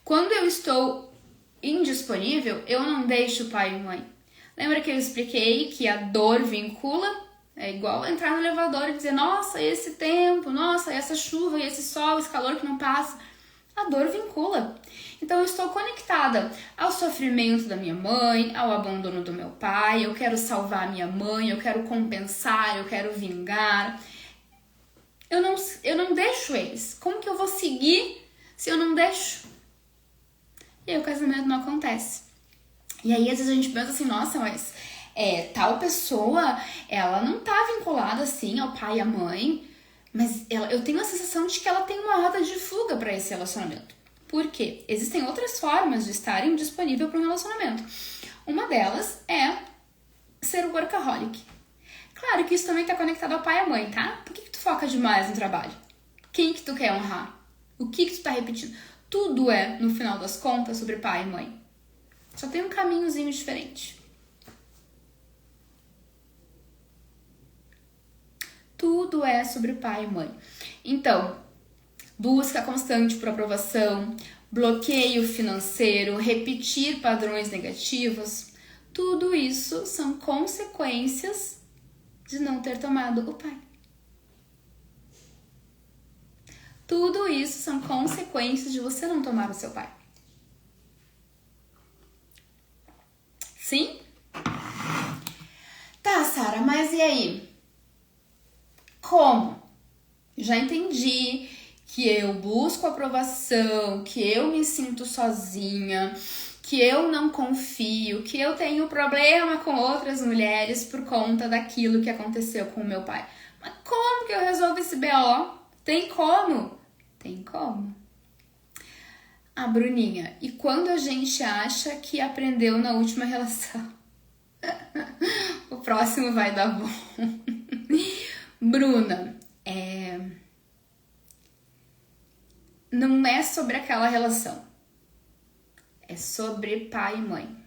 S1: Quando eu estou indisponível, eu não deixo pai e mãe. Lembra que eu expliquei que a dor vincula? É igual entrar no elevador e dizer: nossa, esse tempo, nossa, essa chuva, esse sol, esse calor que não passa. A dor vincula. Então eu estou conectada ao sofrimento da minha mãe, ao abandono do meu pai, eu quero salvar a minha mãe, eu quero compensar, eu quero vingar. Eu não deixo eles. Como que eu vou seguir se eu não deixo? E aí o casamento não acontece. E aí às vezes a gente pensa assim: nossa, mas tal pessoa, ela não tá vinculada assim ao pai e à mãe, mas eu tenho a sensação de que ela tem uma rota de fuga para esse relacionamento. Por quê? Existem outras formas de estar indisponível para um relacionamento. Uma delas é ser o workaholic. Claro que isso também tá conectado ao pai e à mãe, tá? Por que tu foca demais no trabalho? Quem que tu quer honrar? O que tu tá repetindo? Tudo é, no final das contas, sobre pai e mãe. Só tem um caminhozinho diferente. Tudo é sobre pai e mãe. Então, busca constante por aprovação, bloqueio financeiro, repetir padrões negativos, tudo isso são consequências de não ter tomado o pai. Tudo isso são consequências de você não tomar o seu pai. Sim? Tá, Sara, mas e aí? Como? Já entendi que eu busco aprovação, que eu me sinto sozinha, que eu não confio, que eu tenho problema com outras mulheres por conta daquilo que aconteceu com o meu pai. Mas como que eu resolvo esse BO? Tem como? Tem como. Ah, Bruninha, e quando a gente acha que aprendeu na última relação? O próximo vai dar bom. Bruna, não é sobre aquela relação. É sobre pai e mãe.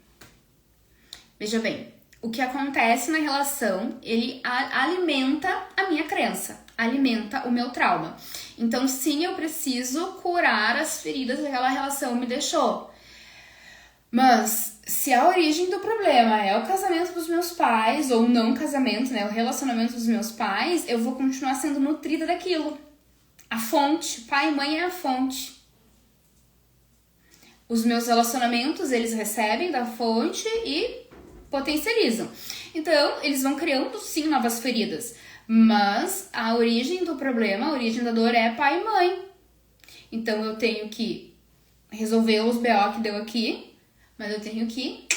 S1: Veja bem, o que acontece na relação, ele alimenta a minha crença, alimenta o meu trauma. Então, sim, eu preciso curar as feridas que aquela relação me deixou. Mas, se a origem do problema é o casamento dos meus pais, ou não casamento, né, o relacionamento dos meus pais, eu vou continuar sendo nutrida daquilo. A fonte, pai e mãe é a fonte. Os meus relacionamentos, eles recebem da fonte e potencializam. Então, eles vão criando, sim, novas feridas. Mas a origem do problema, a origem da dor é pai e mãe. Então, eu tenho que resolver os BO que deu aqui, mas eu tenho que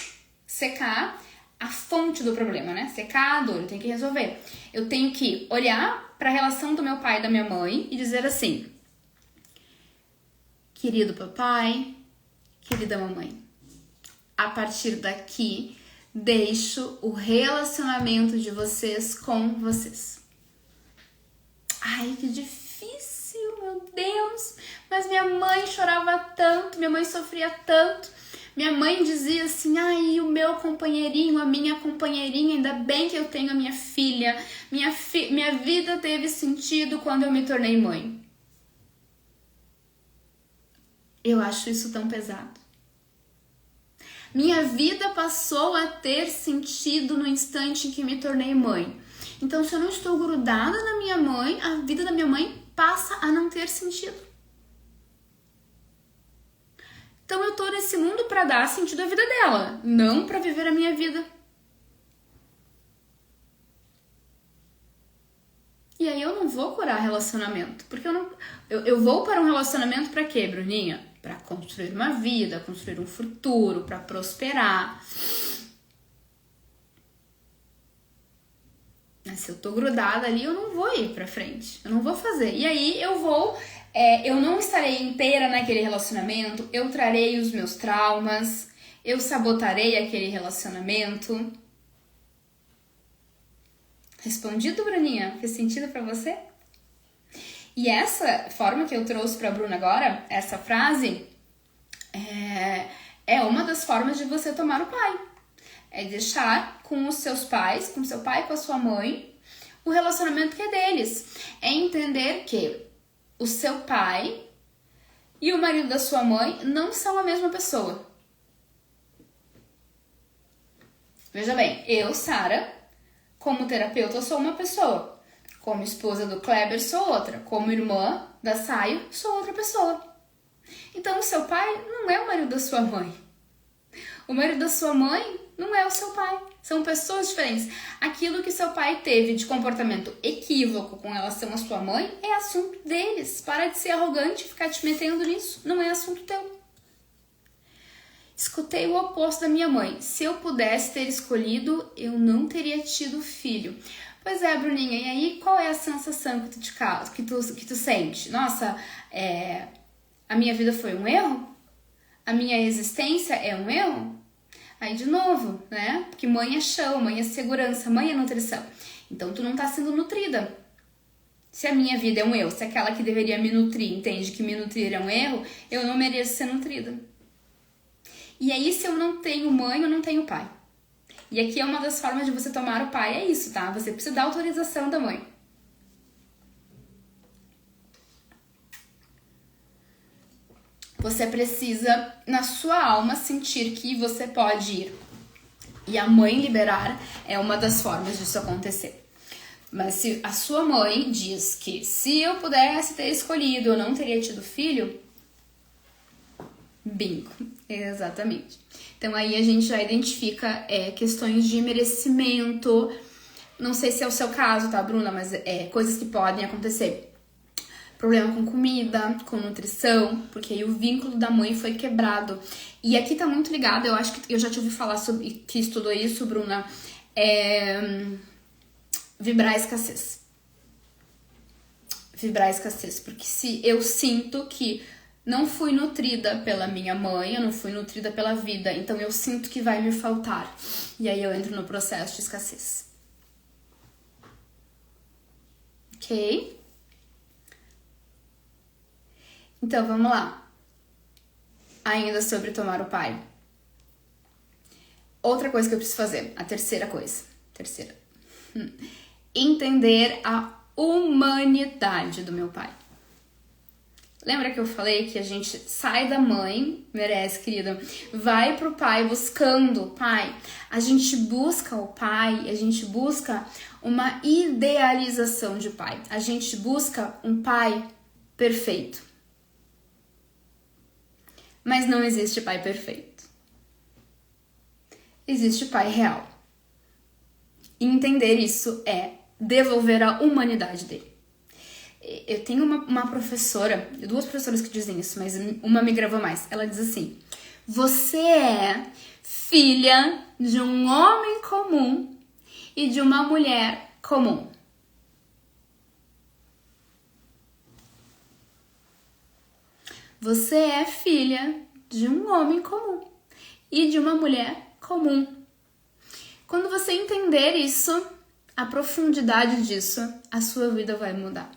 S1: secar a fonte do problema, né? Secar a dor, eu tenho que resolver. Eu tenho que olhar para a relação do meu pai e da minha mãe e dizer assim: querido papai, querida mamãe, a partir daqui, deixo o relacionamento de vocês com vocês. Ai, que difícil, meu Deus! Mas minha mãe chorava tanto, minha mãe sofria tanto. Minha mãe dizia assim: ai, o meu companheirinho, a minha companheirinha, ainda bem que eu tenho a minha filha. Minha vida teve sentido quando eu me tornei mãe. Eu acho isso tão pesado. Minha vida passou a ter sentido no instante em que me tornei mãe. Então, se eu não estou grudada na minha mãe, a vida da minha mãe passa a não ter sentido. Então, eu tô nesse mundo para dar sentido à vida dela, não para viver a minha vida. E aí eu não vou curar relacionamento, porque eu vou para um relacionamento para quê, Bruninha? para construir uma vida, construir um futuro, para prosperar. Mas se eu tô grudada ali, eu não vou ir pra frente, eu não vou fazer. E aí eu não estarei inteira naquele relacionamento, eu trarei os meus traumas, eu sabotarei aquele relacionamento. Respondido, Bruninha? Fez sentido pra você? E essa forma que eu trouxe pra Bruna agora, essa frase, é uma das formas de você tomar o pai. É deixar com os seus pais, com seu pai e com a sua mãe, o relacionamento que é deles. É entender que o seu pai e o marido da sua mãe não são a mesma pessoa. Veja bem, eu, Sara, como terapeuta, sou uma pessoa. Como esposa do Kleber, sou outra. Como irmã da Saio, sou outra pessoa. Então, o seu pai não é o marido da sua mãe. O marido da sua mãe não é o seu pai. São pessoas diferentes. Aquilo que seu pai teve de comportamento equívoco com relação à sua mãe é assunto deles. Para de ser arrogante e ficar te metendo nisso. Não é assunto teu. Escutei o oposto da minha mãe. Se eu pudesse ter escolhido, eu não teria tido filho. Pois é, Bruninha, e aí qual é a sensação que tu sente? Nossa, a minha vida foi um erro? A minha existência é um erro? Aí de novo, né? Porque mãe é chão, mãe é segurança, mãe é nutrição. Então tu não tá sendo nutrida. Se a minha vida é um erro, se aquela que deveria me nutrir entende que me nutrir é um erro, eu não mereço ser nutrida. E aí se eu não tenho mãe, eu não tenho pai. E aqui é uma das formas de você tomar o pai, é isso, tá? Você precisa da autorização da mãe. Você precisa, na sua alma, sentir que você pode ir. E a mãe liberar é uma das formas disso acontecer. Mas se a sua mãe diz que se eu pudesse ter escolhido, eu não teria tido filho, bingo, exatamente. Então aí a gente já identifica questões de merecimento. Não sei se é o seu caso, tá, Bruna? Mas coisas que podem acontecer. Problema com comida, com nutrição, porque aí o vínculo da mãe foi quebrado. E aqui tá muito ligado, eu acho que eu já te ouvi falar sobre, que estudou isso, Bruna, vibrar a escassez. Vibrar a escassez, porque se eu sinto que não fui nutrida pela minha mãe, eu não fui nutrida pela vida, então eu sinto que vai me faltar. E aí eu entro no processo de escassez. Ok? Então, vamos lá. Ainda sobre tomar o pai. Outra coisa que eu preciso fazer, a terceira coisa. Entender a humanidade do meu pai. Lembra que eu falei que a gente sai da mãe, merece, querida, vai pro pai buscando o pai. A gente busca o pai, a gente busca uma idealização de pai. A gente busca um pai perfeito. Mas não existe pai perfeito. Existe pai real. E entender isso é devolver a humanidade dele. Eu tenho uma professora, duas professoras que dizem isso, mas uma me gravou mais. Ela diz assim: você é filha de um homem comum e de uma mulher comum. Você é filha de um homem comum e de uma mulher comum. Quando você entender isso, a profundidade disso, a sua vida vai mudar.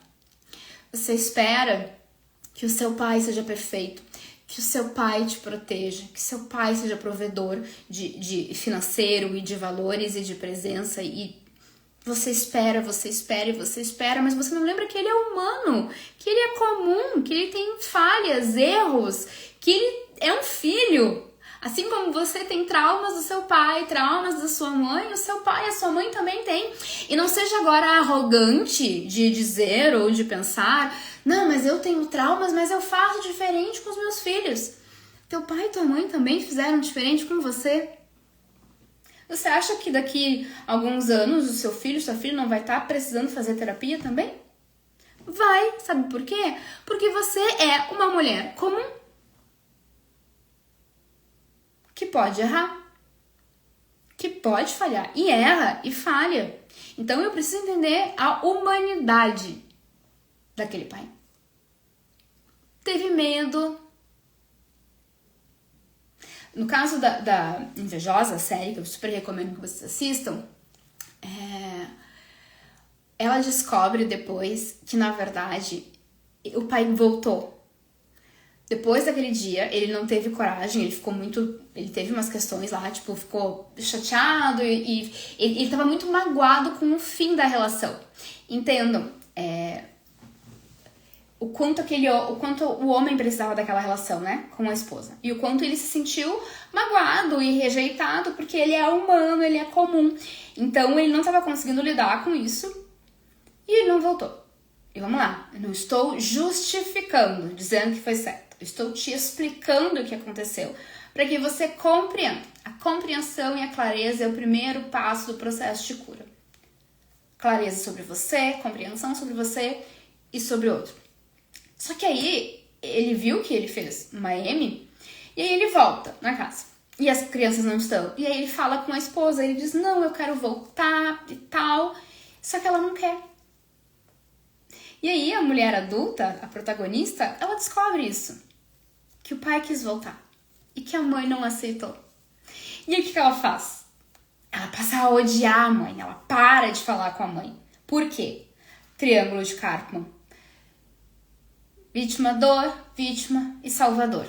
S1: Você espera que o seu pai seja perfeito, que o seu pai te proteja, que seu pai seja provedor de financeiro e de valores e de presença, e você espera, mas você não lembra que ele é humano, que ele é comum, que ele tem falhas, erros, que ele é um filho. Assim como você tem traumas do seu pai, traumas da sua mãe, o seu pai e a sua mãe também tem. E não seja agora arrogante de dizer ou de pensar: não, mas eu tenho traumas, mas eu faço diferente com os meus filhos. Teu pai e tua mãe também fizeram diferente com você. Você acha que daqui a alguns anos o seu filho, sua filha não vai estar precisando fazer terapia também? Vai, sabe por quê? Porque você é uma mulher comum. que pode errar, que pode falhar. E erra e falha. Então eu preciso entender a humanidade daquele pai. Teve medo. No caso da Invejosa, série, que eu super recomendo que vocês assistam, ela descobre depois que, na verdade, o pai voltou. Depois daquele dia, ele não teve coragem, ele ficou muito... Ele teve umas questões lá, tipo, ficou chateado e ele tava muito magoado com o fim da relação. Entendam, o quanto o homem precisava daquela relação, né, com a esposa. E o quanto ele se sentiu magoado e rejeitado, porque ele é humano, ele é comum. Então, ele não estava conseguindo lidar com isso e ele não voltou. E vamos lá, eu não estou justificando, dizendo que foi certo. Eu estou te explicando o que aconteceu, para que você compreenda. A compreensão e a clareza é o primeiro passo do processo de cura. Clareza sobre você, compreensão sobre você e sobre o outro. Só que aí, ele viu que ele fez uma M, e aí ele volta na casa. E as crianças não estão. E aí ele fala com a esposa, ele diz, não, eu quero voltar e tal. Só que ela não quer. E aí a mulher adulta, a protagonista, ela descobre isso. Que o pai quis voltar. E que a mãe não aceitou. E aí o que ela faz? Ela passa a odiar a mãe. Ela para de falar com a mãe. Por quê? Triângulo de Karpman. Vítima, dor, vítima e salvador.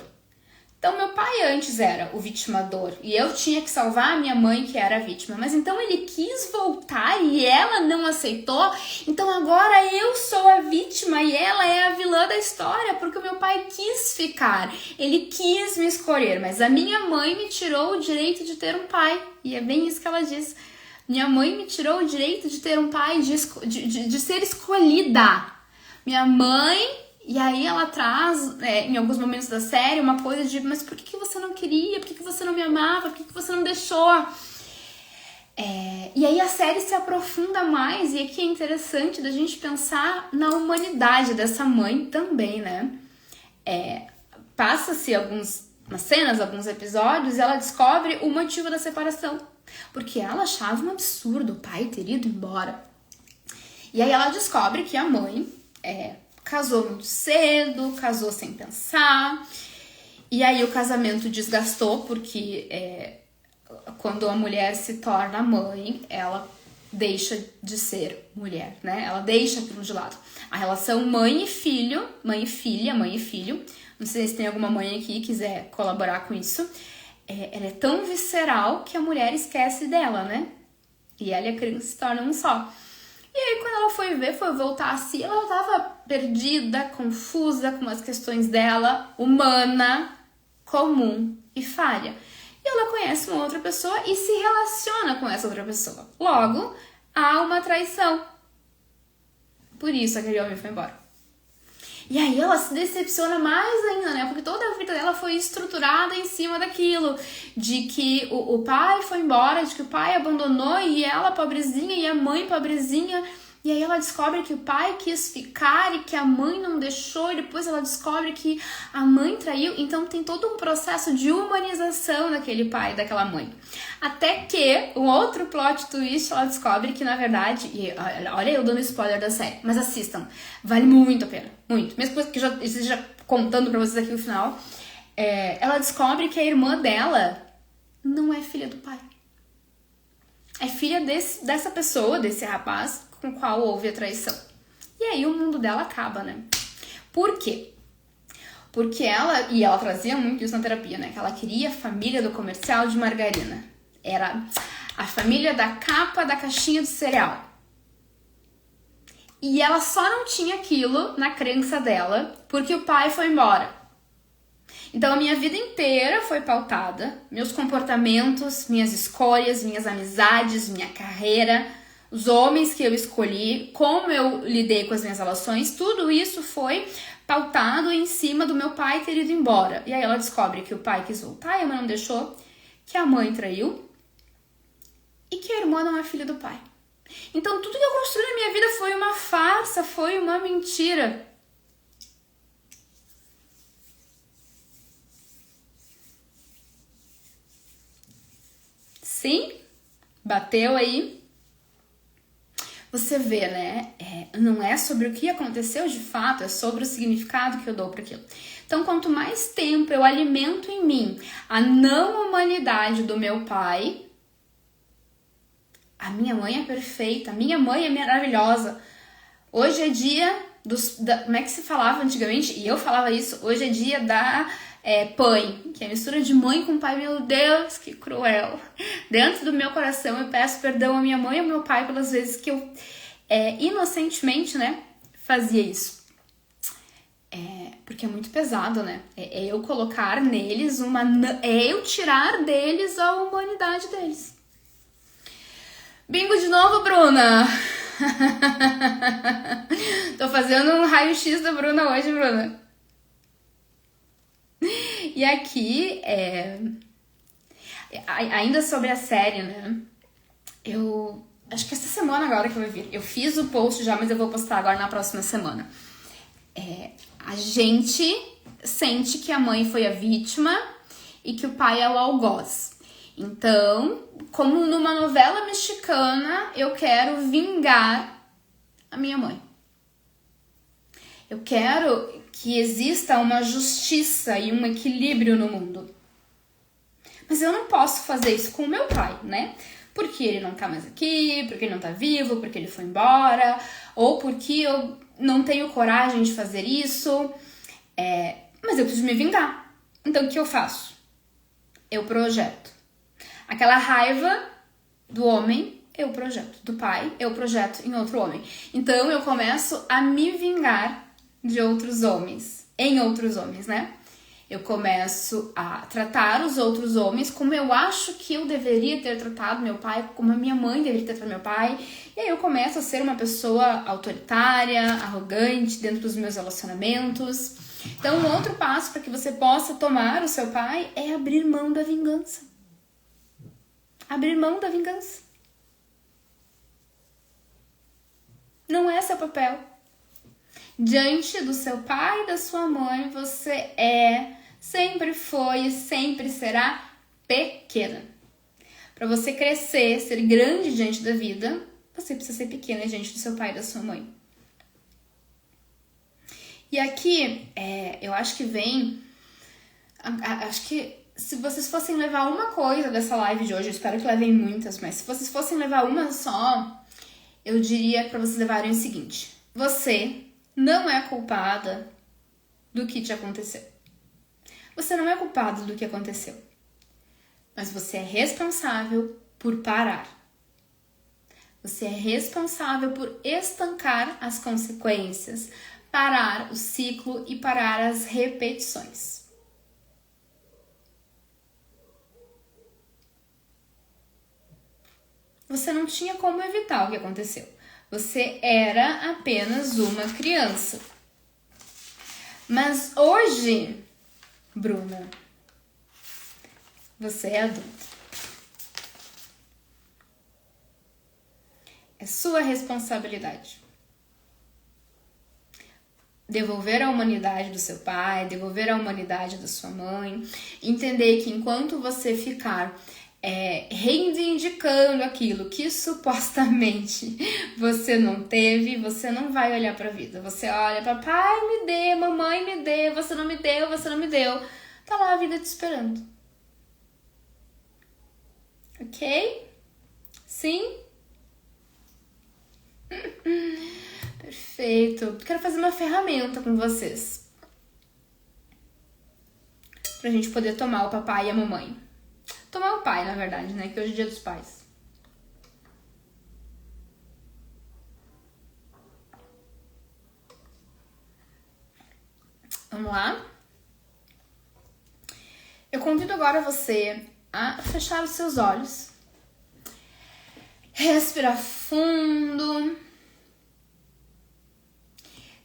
S1: Então, meu pai antes era o vitimador e eu tinha que salvar a minha mãe, que era a vítima. Mas então ele quis voltar e ela não aceitou. Então agora eu sou a vítima e ela é a vilã da história, porque o meu pai quis ficar. Ele quis me escolher, mas a minha mãe me tirou o direito de ter um pai. E é bem isso que ela diz. Minha mãe me tirou o direito de ter um pai, de ser escolhida. Minha mãe... E aí ela traz, em alguns momentos da série, uma coisa de, mas por que você não queria? Por que você não me amava? Por que você não deixou? E aí a série se aprofunda mais, e aqui é interessante da gente pensar na humanidade dessa mãe também, né? Passa-se algumas cenas, alguns episódios, e ela descobre o motivo da separação. Porque ela achava um absurdo o pai ter ido embora. E aí ela descobre que a mãe casou muito cedo, casou sem pensar, e aí o casamento desgastou, porque quando a mulher se torna mãe, ela deixa de ser mulher, né? Ela deixa aquilo de lado. A relação mãe e filho, mãe e filha, mãe e filho, não sei se tem alguma mãe aqui que quiser colaborar com isso, ela é tão visceral que a mulher esquece dela, né? E ela e a criança se tornam um só. E aí, quando ela foi voltar a si, ela tava perdida, confusa com as questões dela, humana, comum e falha. E ela conhece uma outra pessoa e se relaciona com essa outra pessoa. Logo, há uma traição. Por isso aquele homem foi embora. E aí ela se decepciona mais ainda, né? Porque toda a vida dela foi estruturada em cima daquilo. De que o pai foi embora, de que o pai abandonou e ela pobrezinha e a mãe pobrezinha. E aí ela descobre que o pai quis ficar e que a mãe não deixou. E depois ela descobre que a mãe traiu. Então tem todo um processo de humanização daquele pai e daquela mãe. Até que um outro plot twist, ela descobre que na verdade... E olha eu dando spoiler da série. Mas assistam. Vale muito a pena. Muito. Mesmo que eu esteja contando pra vocês aqui o final. Ela descobre que a irmã dela não é filha do pai. É filha dessa pessoa, desse rapaz com o qual houve a traição. E aí o mundo dela acaba, né? Por quê? Porque ela trazia muito isso na terapia, né? Que ela queria a família do comercial de margarina. Era a família da capa da caixinha de cereal. E ela só não tinha aquilo na crença dela porque o pai foi embora. Então a minha vida inteira foi pautada, meus comportamentos, minhas escolhas, minhas amizades, minha carreira, os homens que eu escolhi, como eu lidei com as minhas relações, tudo isso foi pautado em cima do meu pai ter ido embora. E aí ela descobre que o pai quis voltar e a mãe não deixou, que a mãe traiu e que a irmã não é filha do pai. Então tudo que eu construí na minha vida foi uma farsa, foi uma mentira. Sim? Bateu aí? Você vê, né? Não é sobre o que aconteceu de fato, é sobre o significado que eu dou para aquilo. Então, quanto mais tempo eu alimento em mim a não-humanidade do meu pai, a minha mãe é perfeita, a minha mãe é maravilhosa. Hoje é dia como é que se falava antigamente? E eu falava isso, hoje é dia da PAN, que é a mistura de mãe com pai. Meu Deus, que cruel. Dentro do meu coração eu peço perdão à minha mãe e ao meu pai pelas vezes que eu inocentemente, né, fazia isso. Porque é muito pesado, né? É eu colocar neles eu tirar deles a humanidade deles. Bingo de novo, Bruna! Tô fazendo um raio-x da Bruna hoje, Bruna. E aqui, ainda sobre a série, né? Eu acho que essa semana agora que vai vir. Eu fiz o post já, mas eu vou postar agora na próxima semana. A gente sente que a mãe foi a vítima e que o pai é o algoz. Então, como numa novela mexicana, eu quero vingar a minha mãe. Eu quero que exista uma justiça e um equilíbrio no mundo. Mas eu não posso fazer isso com o meu pai, né? Porque ele não tá mais aqui, porque ele não tá vivo, porque ele foi embora, ou porque eu não tenho coragem de fazer isso. Mas eu preciso me vingar. Então, o que eu faço? Eu projeto. Aquela raiva do homem, eu projeto. Do pai, eu projeto em outro homem. Então, eu começo a me vingar de outros homens. Em outros homens, né? Eu começo a tratar os outros homens como eu acho que eu deveria ter tratado meu pai, como a minha mãe deveria ter tratado meu pai. E aí eu começo a ser uma pessoa autoritária, arrogante dentro dos meus relacionamentos. Então, um outro passo para que você possa tomar o seu pai é abrir mão da vingança. Abrir mão da vingança. Não é seu papel. Diante do seu pai e da sua mãe, você sempre foi e sempre será pequena. Para você crescer, ser grande diante da vida, você precisa ser pequena diante do seu pai e da sua mãe. E aqui, eu acho que vem... Acho que se vocês fossem levar uma coisa dessa live de hoje, eu espero que levem muitas, mas se vocês fossem levar uma só, eu diria para vocês levarem o seguinte: você não é culpada do que te aconteceu. Você não é culpado do que aconteceu. Mas você é responsável por parar. Você é responsável por estancar as consequências, parar o ciclo e parar as repetições. Você não tinha como evitar o que aconteceu. Você era apenas uma criança. Mas hoje, Bruna, você é adulta. É sua responsabilidade devolver a humanidade do seu pai, devolver a humanidade da sua mãe, entender que enquanto você ficar reivindicando aquilo que supostamente você não teve, você não vai olhar pra vida. Você olha, papai me dê, mamãe me dê, você não me deu, você não me deu. Tá lá a vida te esperando. Ok? Sim? Perfeito. Quero fazer uma ferramenta com vocês pra gente poder tomar o papai e a mamãe. Tomar o pai, na verdade, né? Que hoje é dia dos pais. Vamos lá? Eu convido agora você a fechar os seus olhos. Respira fundo.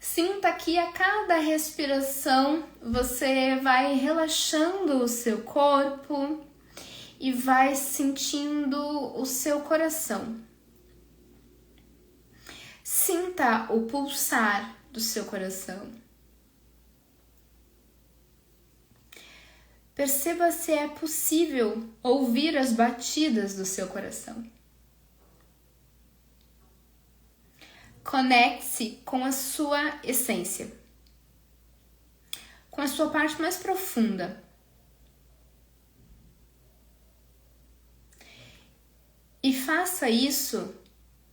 S1: Sinta que a cada respiração você vai relaxando o seu corpo e vai sentindo o seu coração. Sinta o pulsar do seu coração. Perceba se é possível ouvir as batidas do seu coração. Conecte-se com a sua essência, com a sua parte mais profunda. E faça isso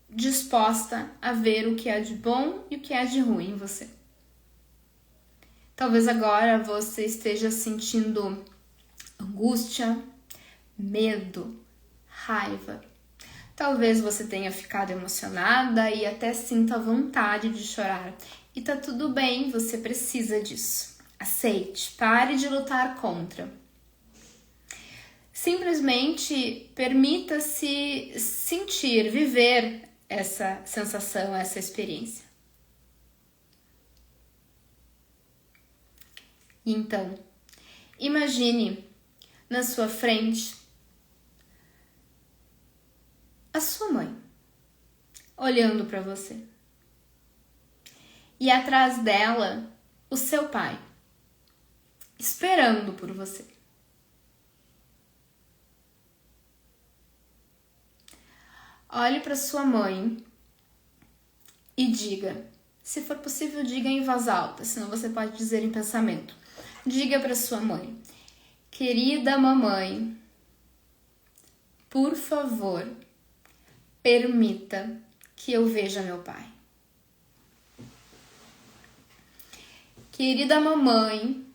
S1: disposta a ver o que há de bom e o que há de ruim em você. Talvez agora você esteja sentindo angústia, medo, raiva. Talvez você tenha ficado emocionada e até sinta vontade de chorar. E tá tudo bem, você precisa disso. Aceite, pare de lutar contra. Simplesmente permita-se sentir, viver essa sensação, essa experiência. Então, imagine na sua frente a sua mãe, olhando para você. E atrás dela, o seu pai, esperando por você. Olhe para sua mãe e diga, se for possível, diga em voz alta, senão você pode dizer em pensamento. Diga para sua mãe, querida mamãe, por favor, permita que eu veja meu pai. Querida mamãe,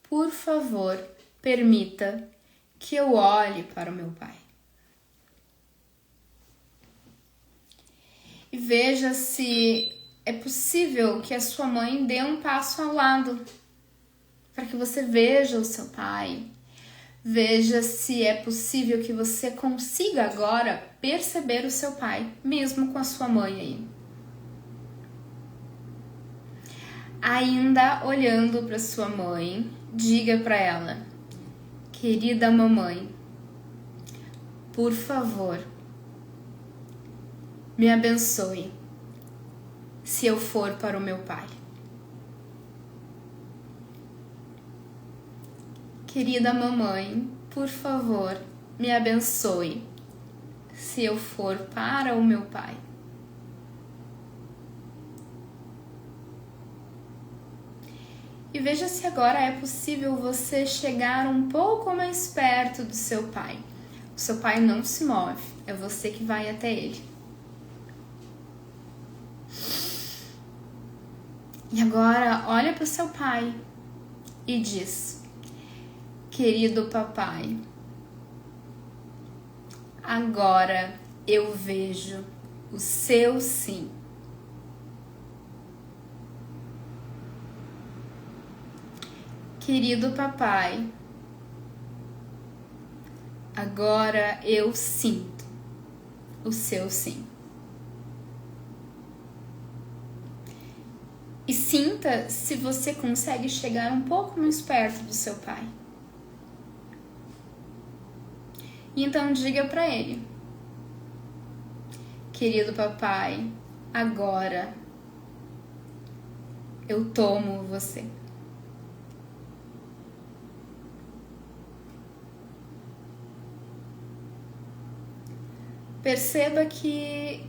S1: por favor, permita que eu olhe para o meu pai. E veja se é possível que a sua mãe dê um passo ao lado, para que você veja o seu pai. Veja se é possível que você consiga agora perceber o seu pai, mesmo com a sua mãe aí. Ainda olhando para sua mãe, diga para ela, querida mamãe, por favor, me abençoe se eu for para o meu pai. Querida mamãe, por favor, me abençoe se eu for para o meu pai. E veja se agora é possível você chegar um pouco mais perto do seu pai. O seu pai não se move, é você que vai até ele. E agora olha para o seu pai e diz, querido papai, agora eu vejo o seu sim. Querido papai, agora eu sinto o seu sim. E sinta se você consegue chegar um pouco mais perto do seu pai. E então diga para ele, querido papai, agora eu tomo você. Perceba que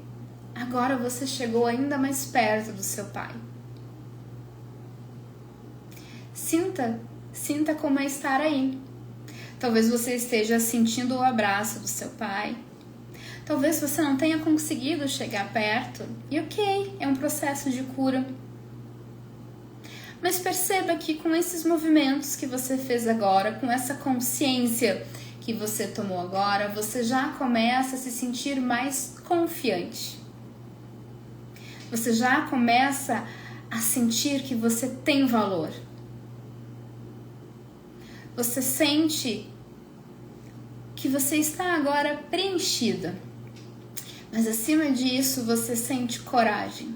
S1: agora você chegou ainda mais perto do seu pai. Sinta como é estar aí. Talvez você esteja sentindo o abraço do seu pai. Talvez você não tenha conseguido chegar perto. E ok, é um processo de cura. Mas perceba que com esses movimentos que você fez agora, com essa consciência que você tomou agora, você já começa a se sentir mais confiante. Você já começa a sentir que você tem valor. Você sente que você está agora preenchida. Mas acima disso, você sente coragem.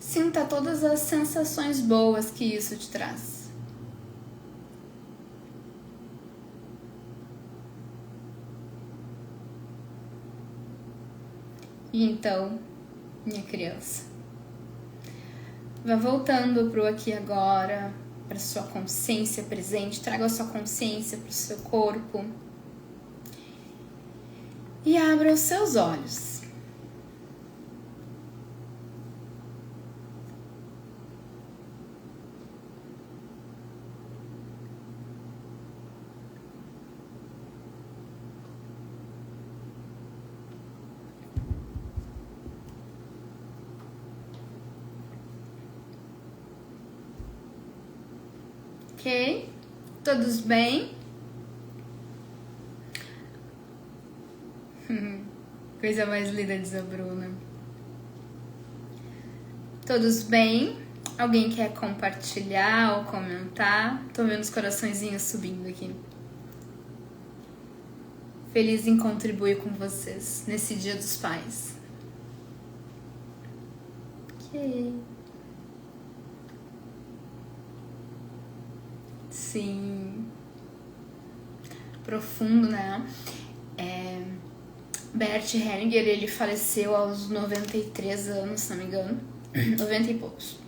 S1: Sinta todas as sensações boas que isso te traz. E então, minha criança, vá voltando para o aqui e agora, para sua consciência presente, traga a sua consciência para o seu corpo e abra os seus olhos. Ok? Todos bem? Coisa mais linda, diz a Bruna. Todos bem? Alguém quer compartilhar ou comentar? Tô vendo os coraçõezinhos subindo aqui. Feliz em contribuir com vocês nesse Dia dos Pais. Ok. Sim. Profundo, né? Bert Hellinger, ele faleceu aos 93 anos, se não me engano. 90 e poucos.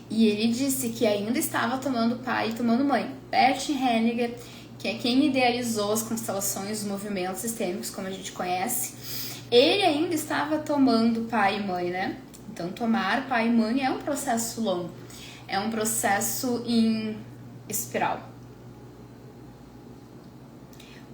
S1: E ele disse que ainda estava tomando pai e tomando mãe. Bert Hellinger, que é quem idealizou as constelações, os movimentos sistêmicos, como a gente conhece, ele ainda estava tomando pai e mãe, né? Então, tomar pai e mãe é um processo longo. É um processo em espiral.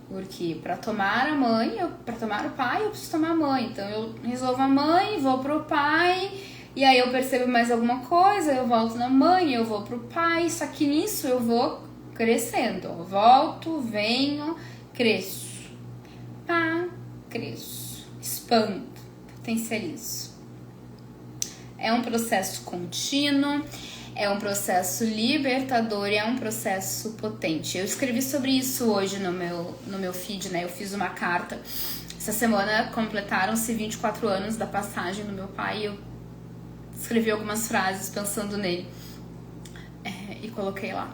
S1: Porque para tomar a mãe, para tomar o pai, eu preciso tomar a mãe. Então eu resolvo a mãe, vou pro pai, e aí eu percebo mais alguma coisa, eu volto na mãe, eu vou pro pai. Só que nisso eu vou crescendo. Eu volto, venho, cresço. Cresço, expando, potencializo. É um processo contínuo. É um processo libertador e é um processo potente. Eu escrevi sobre isso hoje no meu feed, né? Eu fiz uma carta. Essa semana completaram-se 24 anos da passagem do meu pai e eu escrevi algumas frases pensando nele. E coloquei lá.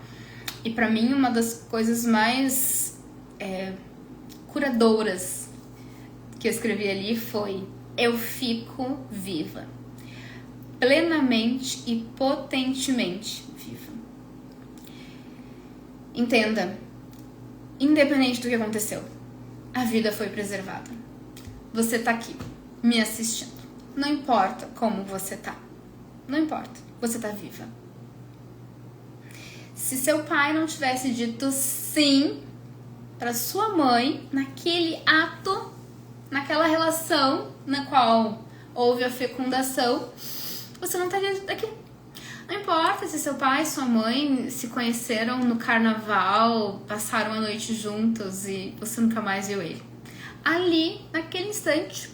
S1: E pra mim, uma das coisas mais curadoras que eu escrevi ali foi: eu fico viva. Plenamente e potentemente viva. Entenda, independente do que aconteceu, a vida foi preservada. Você tá aqui, me assistindo. Não importa como você tá. Não importa, você tá viva. Se seu pai não tivesse dito sim para sua mãe naquele ato, naquela relação na qual houve a fecundação, você não estaria aqui. Não importa se seu pai e sua mãe se conheceram no carnaval, passaram a noite juntos e você nunca mais viu ele. Ali, naquele instante,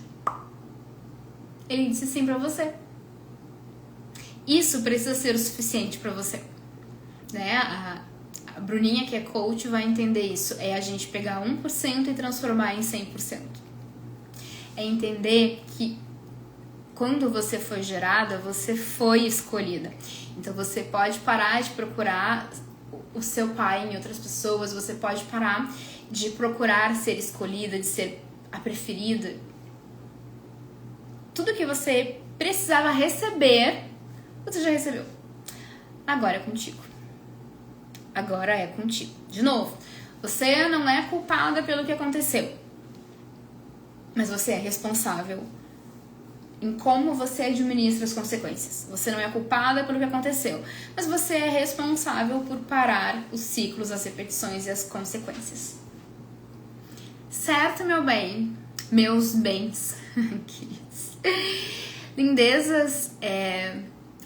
S1: ele disse sim pra você. Isso precisa ser o suficiente pra você. Né? A Bruninha, que é coach, vai entender isso. É a gente pegar 1% e transformar em 100%. É entender que quando você foi gerada, você foi escolhida. Então você pode parar de procurar o seu pai em outras pessoas, você pode parar de procurar ser escolhida, de ser a preferida. Tudo que você precisava receber, você já recebeu. Agora é contigo. Agora é contigo. De novo, você não é culpada pelo que aconteceu, mas você é responsável em como você administra as consequências. Você não é culpada pelo que aconteceu, mas você é responsável por parar os ciclos, as repetições e as consequências. Certo, meu bem? Meus bens, queridos. Lindezas,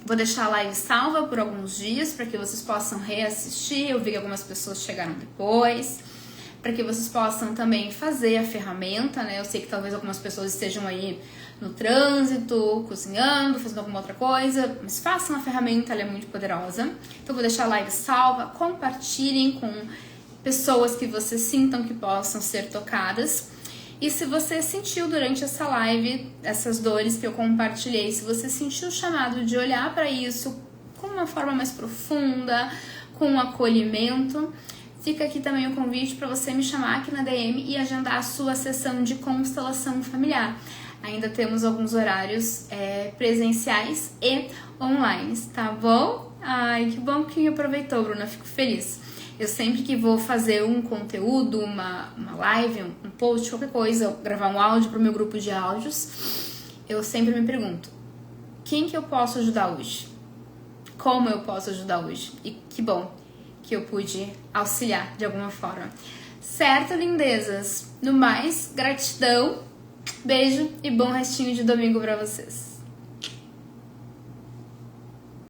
S1: vou deixar a live salva por alguns dias para que vocês possam reassistir. Eu vi que algumas pessoas chegaram depois, para que vocês possam também fazer a ferramenta, né? Eu sei que talvez algumas pessoas estejam aí no trânsito, cozinhando, fazendo alguma outra coisa, mas façam a ferramenta, ela é muito poderosa. Então vou deixar a live salva, compartilhem com pessoas que vocês sintam que possam ser tocadas. E se você sentiu durante essa live essas dores que eu compartilhei, se você sentiu o chamado de olhar para isso com uma forma mais profunda, com um acolhimento, fica aqui também o convite para você me chamar aqui na DM e agendar a sua sessão de constelação familiar. Ainda temos alguns horários presenciais e online, tá bom? Ai, que bom que aproveitou, Bruna. Fico feliz. Eu sempre que vou fazer um conteúdo, uma live, um post, qualquer coisa, gravar um áudio pro meu grupo de áudios, eu sempre me pergunto, quem que eu posso ajudar hoje? Como eu posso ajudar hoje? E que bom que eu pude auxiliar de alguma forma. Certo, lindezas? No mais, gratidão, beijo e bom restinho de domingo pra vocês.